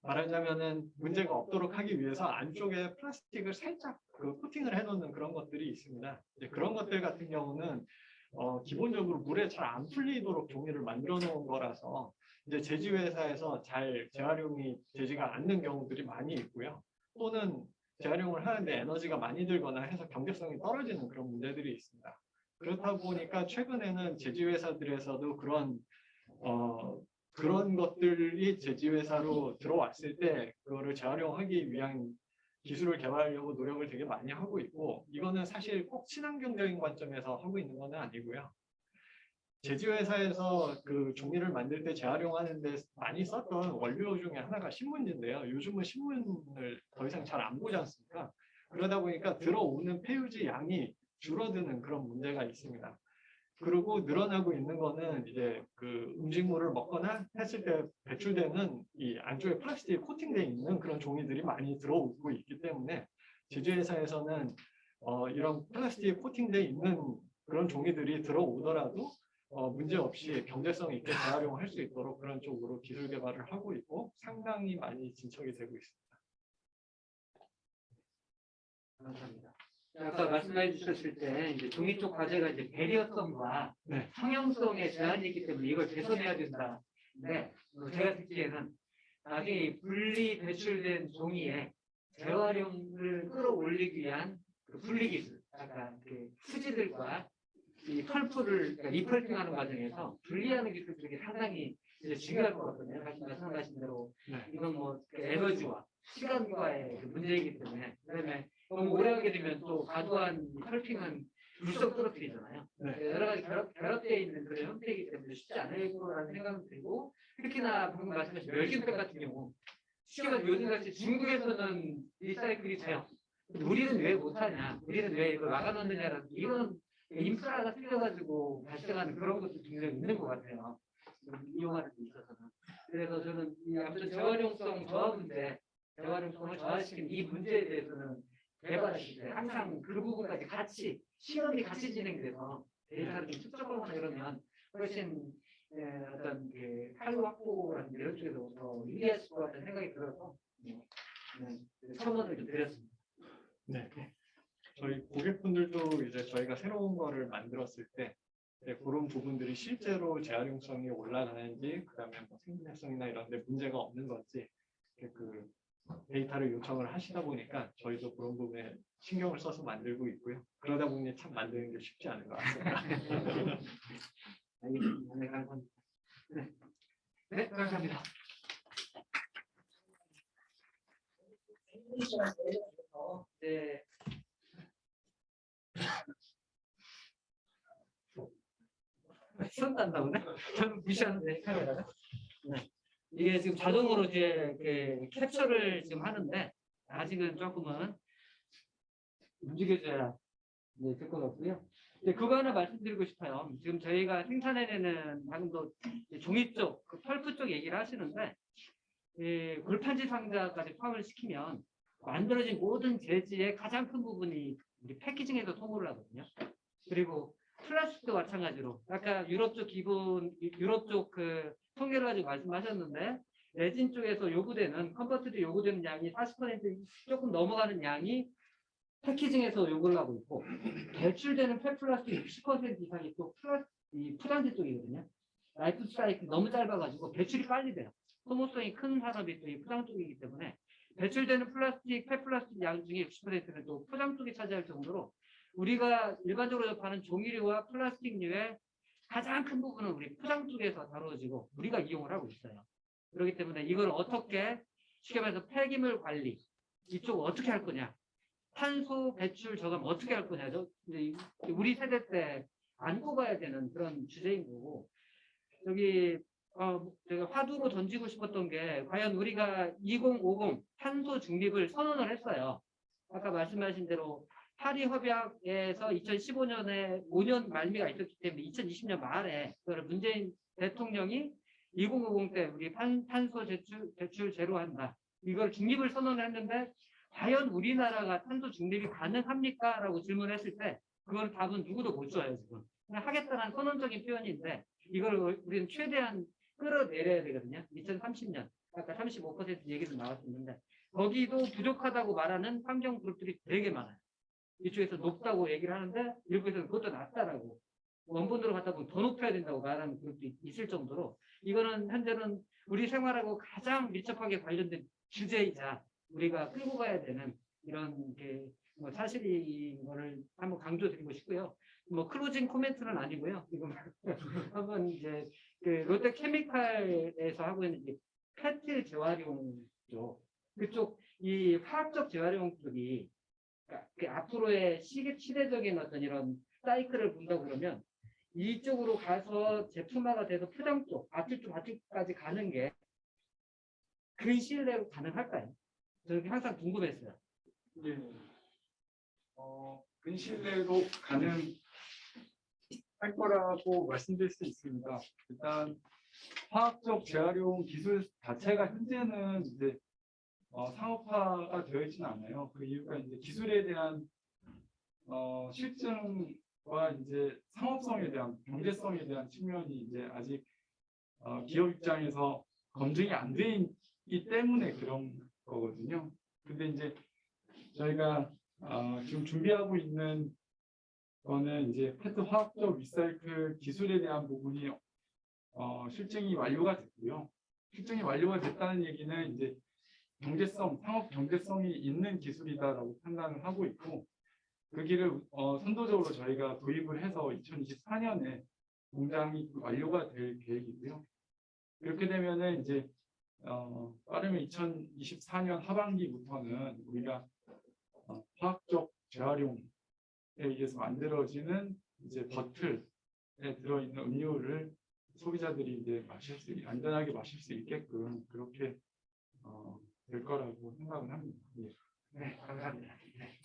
말하자면은 문제가 없도록 하기 위해서 안쪽에 플라스틱을 살짝 코팅을 해놓는 그런 것들이 있습니다. 이제 그런 것들 같은 경우는 기본적으로 물에 잘 안 풀리도록 종이를 만들어 놓은 거라서 이제 제지회사에서 잘 재활용이 되지가 않는 경우들이 많이 있고요. 또는 재활용을 하는데 에너지가 많이 들거나 해서 경제성이 떨어지는 그런 문제들이 있습니다. 그렇다 보니까 최근에는 제지회사들에서도 그런 것들이 제지회사로 들어왔을 때 그거를 재활용하기 위한 기술을 개발하려고 노력을 되게 많이 하고 있고, 이거는 사실 꼭 친환경적인 관점에서 하고 있는 건 아니고요. 제지회사에서 그 종이를 만들 때 재활용하는데 많이 썼던 원료 중에 하나가 신문지인데요. 요즘은 신문을 더 이상 잘 안 보지 않습니까? 그러다 보니까 들어오는 폐유지 양이 줄어드는 그런 문제가 있습니다. 그리고 늘어나고 있는 거는 이제 그 음식물을 먹거나 했을 때 배출되는 이 안쪽에 플라스틱 코팅되어 있는 그런 종이들이 많이 들어오고 있기 때문에 제조회사에서는 이런 플라스틱 코팅되어 있는 그런 종이들이 들어오더라도 문제없이 경제성 있게 재활용할 수 있도록 그런 쪽으로 기술 개발을 하고 있고 상당히 많이 진척이 되고 있습니다. 감사합니다. 아까 말씀해 주셨을 때 이제 종이 쪽 과제가 이제 배려성과 성형성의 제한이 있기 때문에 이걸 개선해야 된다. 근데 제가 듣기에는 나중에 분리 배출된 종이에 재활용을 끌어올리기 위한 그 분리 기술, 약간 그 수지들과 이 펄프를 그러니까 리펄팅하는 과정에서 분리하는 기술들이 상당히 이제 중요할 것 같거든요. 말씀하신 대로 이건 뭐 에너지와 시간과의 그 문제이기 때문에 그다음에 너무 오래 하게 되면 또 과도한 펄핑은 물속 떨어뜨리잖아요. 여러 가지 결합되어 있는 그런 형태이기 때문에 쉽지 않을 거라는 생각은 들고, 특히나 방금 말씀하신 멸균팩 같은 경우 쉽게 말해서 요즘같이 중국에서는 리사이클이 돼요. 우리는 왜 못하냐, 우리는 왜 이걸 막아놓느냐라는 이런 인프라가 틀려가지고 발생하는 그런 것도 굉장히 있는 것 같아요. 이용하는 데 있어서는. 그래서 저는 아무튼 재활용성 저하 문제, 재활용성을 저하시키는 이 문제에 대해서는 개발하실 때 항상 그 부분까지 같이 실험이 같이 진행돼서 데이터를 좀 축적하거나 이러면 훨씬 어떤 그 탄소 확보라는 이런 쪽에서 더 유리하실 것 같다는 생각이 들어서 첨언을 좀 드렸습니다. 네. 저희 고객분들도 이제 저희가 새로운 거를 만들었을 때 그런 부분들이 실제로 재활용성이 올라가는지, 그다음에 뭐 생산성이나 이런 데 문제가 없는 건지 그 데이터를 요청을 하시다 보니까 저희도 그런 부분에 신경을 써서 만들고 있고요. 그러다 보니 참 만드는 게 쉽지 않은 것 같습니다. 알겠습니다. 네, 감사합니다. 네. 네, 감사합니다. 네. 시험 딴다 오늘? 저는 무시하는데 카메라가. 네. 이게 지금 자동으로 이제 그 캡처를 지금 하는데 아직은 조금은 움직여줘야 될 것 같고요. 네, 그거 하나 말씀드리고 싶어요. 지금 저희가 생산해내는 방금도 종이 쪽, 그 펄프 쪽 얘기를 하시는데 이 골판지 상자까지 포함을 시키면 만들어진 모든 재질의 가장 큰 부분이 우리 패키징에서 소모를 하거든요. 그리고 플라스틱도 마찬가지로 아까 유럽 쪽 그 통계를 가지고 말씀하셨는데 레진 쪽에서 요구되는 컨버트도 요구되는 양이 40% 조금 넘어가는 양이 패키징에서 요구를 하고 있고 배출되는 폐플라스틱 60% 이상이 또 이 포장지 쪽이거든요. 라이프 사이클 너무 짧아가지고 배출이 빨리 돼요. 소모성이 큰 산업이 또 이 포장 쪽이기 때문에 배출되는 플라스틱, 폐플라스틱 양 중에 60%는 또 포장 쪽이 차지할 정도로 우리가 일반적으로 접하는 종이류와 플라스틱류의 가장 큰 부분은 우리 포장 쪽에서 다루어지고 우리가 이용을 하고 있어요. 그렇기 때문에 이걸 어떻게 쉽게 말해서 폐기물 관리 이쪽 어떻게 할 거냐, 탄소 배출 저감 어떻게 할 거냐, 우리 세대 때 안고 가야 되는 그런 주제인 거고 여기 제가 화두로 던지고 싶었던 게 과연 우리가 2050 탄소 중립을 선언을 했어요. 아까 말씀하신 대로 파리 협약에서 2015년에 5년 말미가 있었기 때문에 2020년 말에 그걸 문재인 대통령이 2050 때 우리 탄소 배출 제로한다. 이걸 중립을 선언했는데 과연 우리나라가 탄소 중립이 가능합니까? 라고 질문했을 때 그건 답은 누구도 못 줘요 지금. 그냥 하겠다는 선언적인 표현인데 이걸 우리는 최대한 끌어내려야 되거든요. 2030년 아까 35% 얘기도 나왔었는데 거기도 부족하다고 말하는 환경 그룹들이 되게 많아요. 이쪽에서 높다고 얘기를 하는데 일부에서는 그것도 낮다라고 원본으로 갖다 보면 더 높여야 된다고 말하는 그룹도 있을 정도로 이거는 현재는 우리 생활하고 가장 밀접하게 관련된 주제이자 우리가 끌고 가야 되는 이런 게 뭐 사실인 거를 한번 강조드리고 싶고요. 뭐 클로징 코멘트는 아니고요. 지금 한번 이제 그 롯데케미칼에서 하고 있는 이제 페트 재활용 쪽 그쪽 이 화학적 재활용 쪽이 그러니까 그 앞으로의 시대적인 어떤 이런 사이클을 본다 그러면 이쪽으로 가서 제품화가 돼서 포장 쪽, 아트까지 가는 게 근시일 내로 가능할까요? 저는 항상 궁금했어요. 예. 근시일 내로 가능할 거라고 말씀드릴 수 있습니다. 일단 화학적 재활용 기술 자체가 현재는 이제 상업화가 되어 있지는 않아요. 그 이유가 이제 기술에 대한 실증과 이제 상업성에 대한 경제성에 대한 측면이 이제 아직 기업 입장에서 검증이 안 돼 있기 때문에 그런 거거든요. 근데 이제 저희가 지금 준비하고 있는 거는 이제 페트 화학적 리사이클 기술에 대한 부분이 실증이 완료가 됐고요. 실증이 완료가 됐다는 얘기는 이제 경제성, 상업 경제성이 있는 기술이다라고 판단을 하고 있고 그 길을 선도적으로 저희가 도입을 해서 2024년에 공장이 완료가 될 계획이고요. 이렇게 되면은 이제 빠르면 2024년 하반기부터는 우리가 화학적 재활용에 의해서 만들어지는 이제 버틀에 들어있는 음료를 소비자들이 이제 안전하게 마실 수 있게끔 그렇게 될 거라고 생각을 합니다. 예. 네, 감사합니다. 네.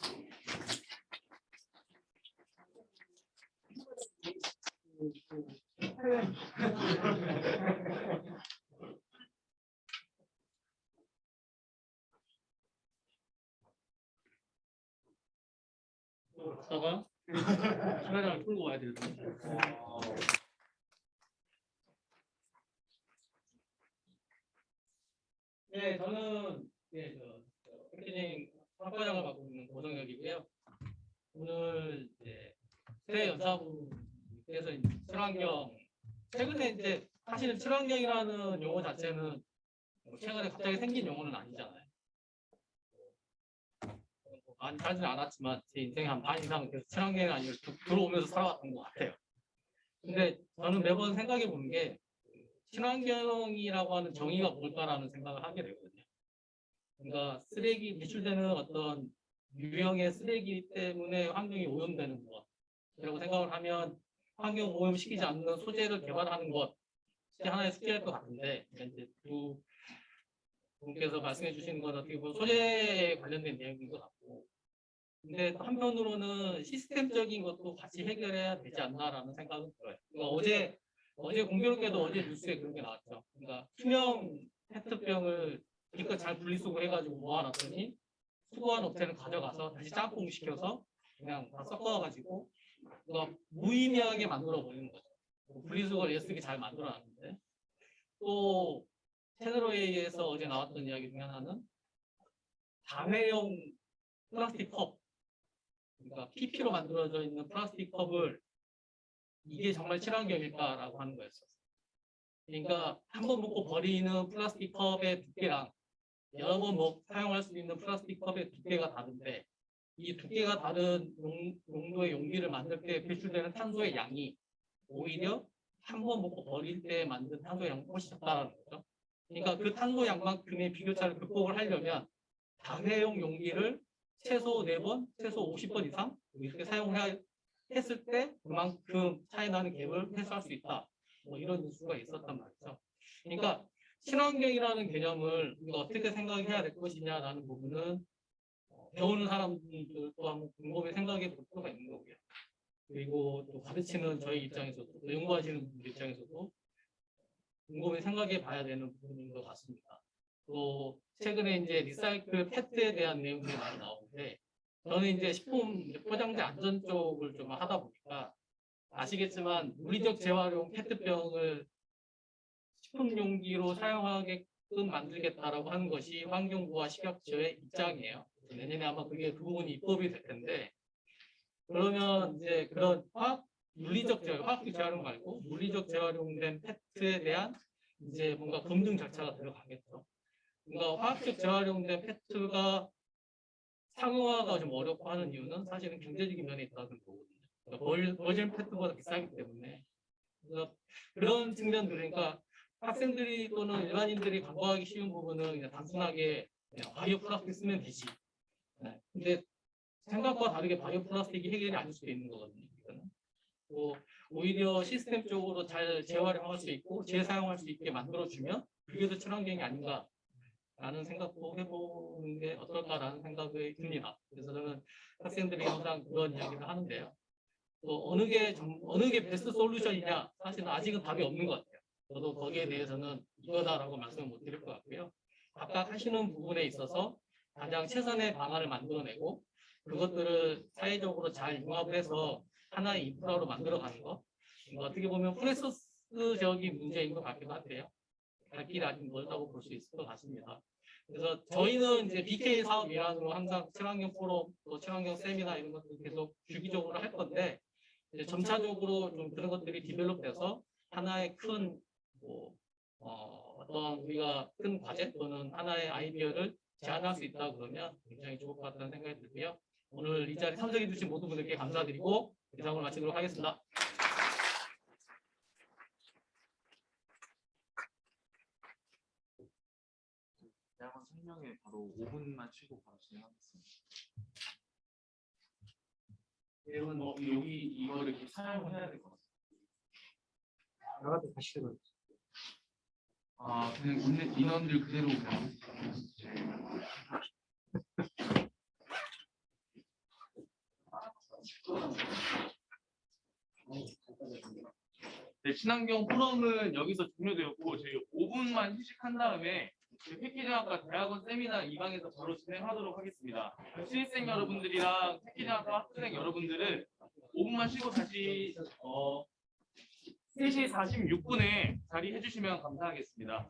갔다가 카메라를 끌고 와야 되거든요. 네, 저는 패키징 학과장을 맡고 있는 고정혁이고요. 오늘 이제 새 연사부에서 친환경 최근에 이제 사실은 친환경이라는 용어 자체는 최근에 갑자기 생긴 용어는 아니잖아요. 많이 살지는 않았지만 제 인생의 한 반 이상은 계속 친환경이 아니고 들어오면서 살아왔던 것 같아요. 근데 저는 매번 생각해 보는 게 친환경이라고 하는 정의가 뭘까라는 생각을 하게 되거든요. 그러니까 쓰레기 배출되는 어떤 유형의 쓰레기 때문에 환경이 오염되는 것이라고 생각을 하면 환경 오염시키지 않는 소재를 개발하는 것이 하나의 숙제일 것 같은데 이제 두 분께서 말씀해 주시는 건 어떻게 보면 소재에 관련된 내용인 것 같고 근데 또 한편으로는 시스템적인 것도 같이 해결해야 되지 않나라는 생각은 들어요. 그러니까 어제 공교롭게도 어제 뉴스에 그런 게 나왔죠. 그러니까 투명 페트병을 기껏 잘 분리수거 해가지고 모아놨더니 수거한 업체는 가져가서 다시 짬뽕 시켜서 그냥 다 섞어가지고 그러니까 무의미하게 만들어 버리는 거죠. 분리수거를 예쁘게 잘 만들어놨는데 또 채널A에서 어제 나왔던 이야기 중에 하나는 다회용 플라스틱 컵, 그러니까 PP로 만들어져 있는 플라스틱 컵을 이게 정말 친환경일까라고 하는 거였어요. 그러니까 한 번 먹고 버리는 플라스틱 컵의 두께랑 여러 번 사용할 수 있는 플라스틱 컵의 두께가 다른데 이 두께가 다른 용도의 용기를 만들 때 배출되는 탄소의 양이 오히려 한 번 먹고 버릴 때 만든 탄소 양보다 훨씬 작다는 거죠. 그러니까 그 탄소 양만큼의 비교차를 극복을 하려면 다회용 용기를 최소 4번, 최소 50번 이상 이렇게 사용했을 때 그만큼 차이 나는 갭을 해소할 수 있다. 뭐 이런 뉴스가 있었단 말이죠. 그러니까 친환경이라는 개념을 우리가 어떻게 생각해야 될 것이냐라는 부분은 배우는 사람들도 한번 곰곰이 생각해 볼 필요가 있는 거고요. 그리고 또 가르치는 저희 입장에서도 또 연구하시는 분들 입장에서도 곰곰이 생각해 봐야 되는 부분인 것 같습니다. 또 최근에 이제 리사이클 페트에 대한 내용들이 많이 나오는데 저는 이제 식품 포장재 안전 쪽을 좀 하다 보니까 아시겠지만 물리적 재활용 페트병을 식품 용기로 사용하게끔 만들겠다라고 하는 것이 환경부와 식약처의 입장이에요. 내년에 아마 그게 그 부분이 입법이 될 텐데 그러면 이제 그런 물리적 재활용, 화학적 재활용 말고 물리적 재활용된 페트에 대한 이제 뭔가 검증 절차가 들어가겠죠. 그러니까 화학적 재활용된 페트가 상용화가 좀 어렵고 하는 이유는 사실은 경제적인 면에 있다는 거거든요. 그러니까 버진 페트보다 비싸기 때문에 그래서 그런 측면들 그러니까 학생들이 또는 일반인들이 간과하기 쉬운 부분은 그냥 단순하게 그냥 바이오 플라스틱 쓰면 되지. 네. 근데 생각과 다르게 바이오 플라스틱이 해결이 아닐 수도 있는 거거든요. 오히려 시스템적으로 잘 재활용할 수 있고 재사용할 수 있게 만들어주면 그게 더 친환경이 아닌가라는 생각도 해보는 게 어떨까라는 생각이 듭니다. 그래서 저는 학생들이 항상 그런 이야기를 하는데요. 또 어느 게 베스트 솔루션이냐 사실은 아직은 답이 없는 것 같아요. 저도 거기에 대해서는 이거다라고 말씀을 못 드릴 것 같고요. 각각 하시는 부분에 있어서 가장 최선의 방안을 만들어내고 그것들을 사회적으로 잘 융합을 해서 하나의 인프라로 만들어가는 것. 어떻게 보면 프로세스적인 문제인 것 같기도 한데요. 갈 길이 아직 멀다고 볼 수 있을 것 같습니다. 그래서 저희는 이제 BK 사업 일환으로 항상 친환경 포럼, 또 친환경 세미나 이런 것들 계속 주기적으로 할 건데 이제 점차적으로 좀 그런 것들이 디벨롭돼서 하나의 큰 어떤 우리가 큰 과제 또는 하나의 아이디어를 제안할 수 있다 그러면 굉장히 좋을 것 같다는 생각이 들고요. 오늘 이 자리 참석해 주신 모든 분들께 감사드리고 이상으로 마치도록 하겠습니다. 대학원 설명회 바로 5분만 쉬고 바로 진행하겠습니다. 여러분 여기 이거를 이렇게 사용을 해야 될 것 같아요. 나가도 다시 들어. 그냥 있는 인원들 그대로 그냥. 네, 친환경 포럼은 여기서 종료되었고 저희 5분만 휴식한 다음에 패키지학과 대학원 세미나 2방에서 바로 진행하도록 하겠습니다. 신입생 여러분들이랑 패키지학과 학생 여러분들은 5분만 쉬고 다시 3시 46분에 자리해 주시면 감사하겠습니다.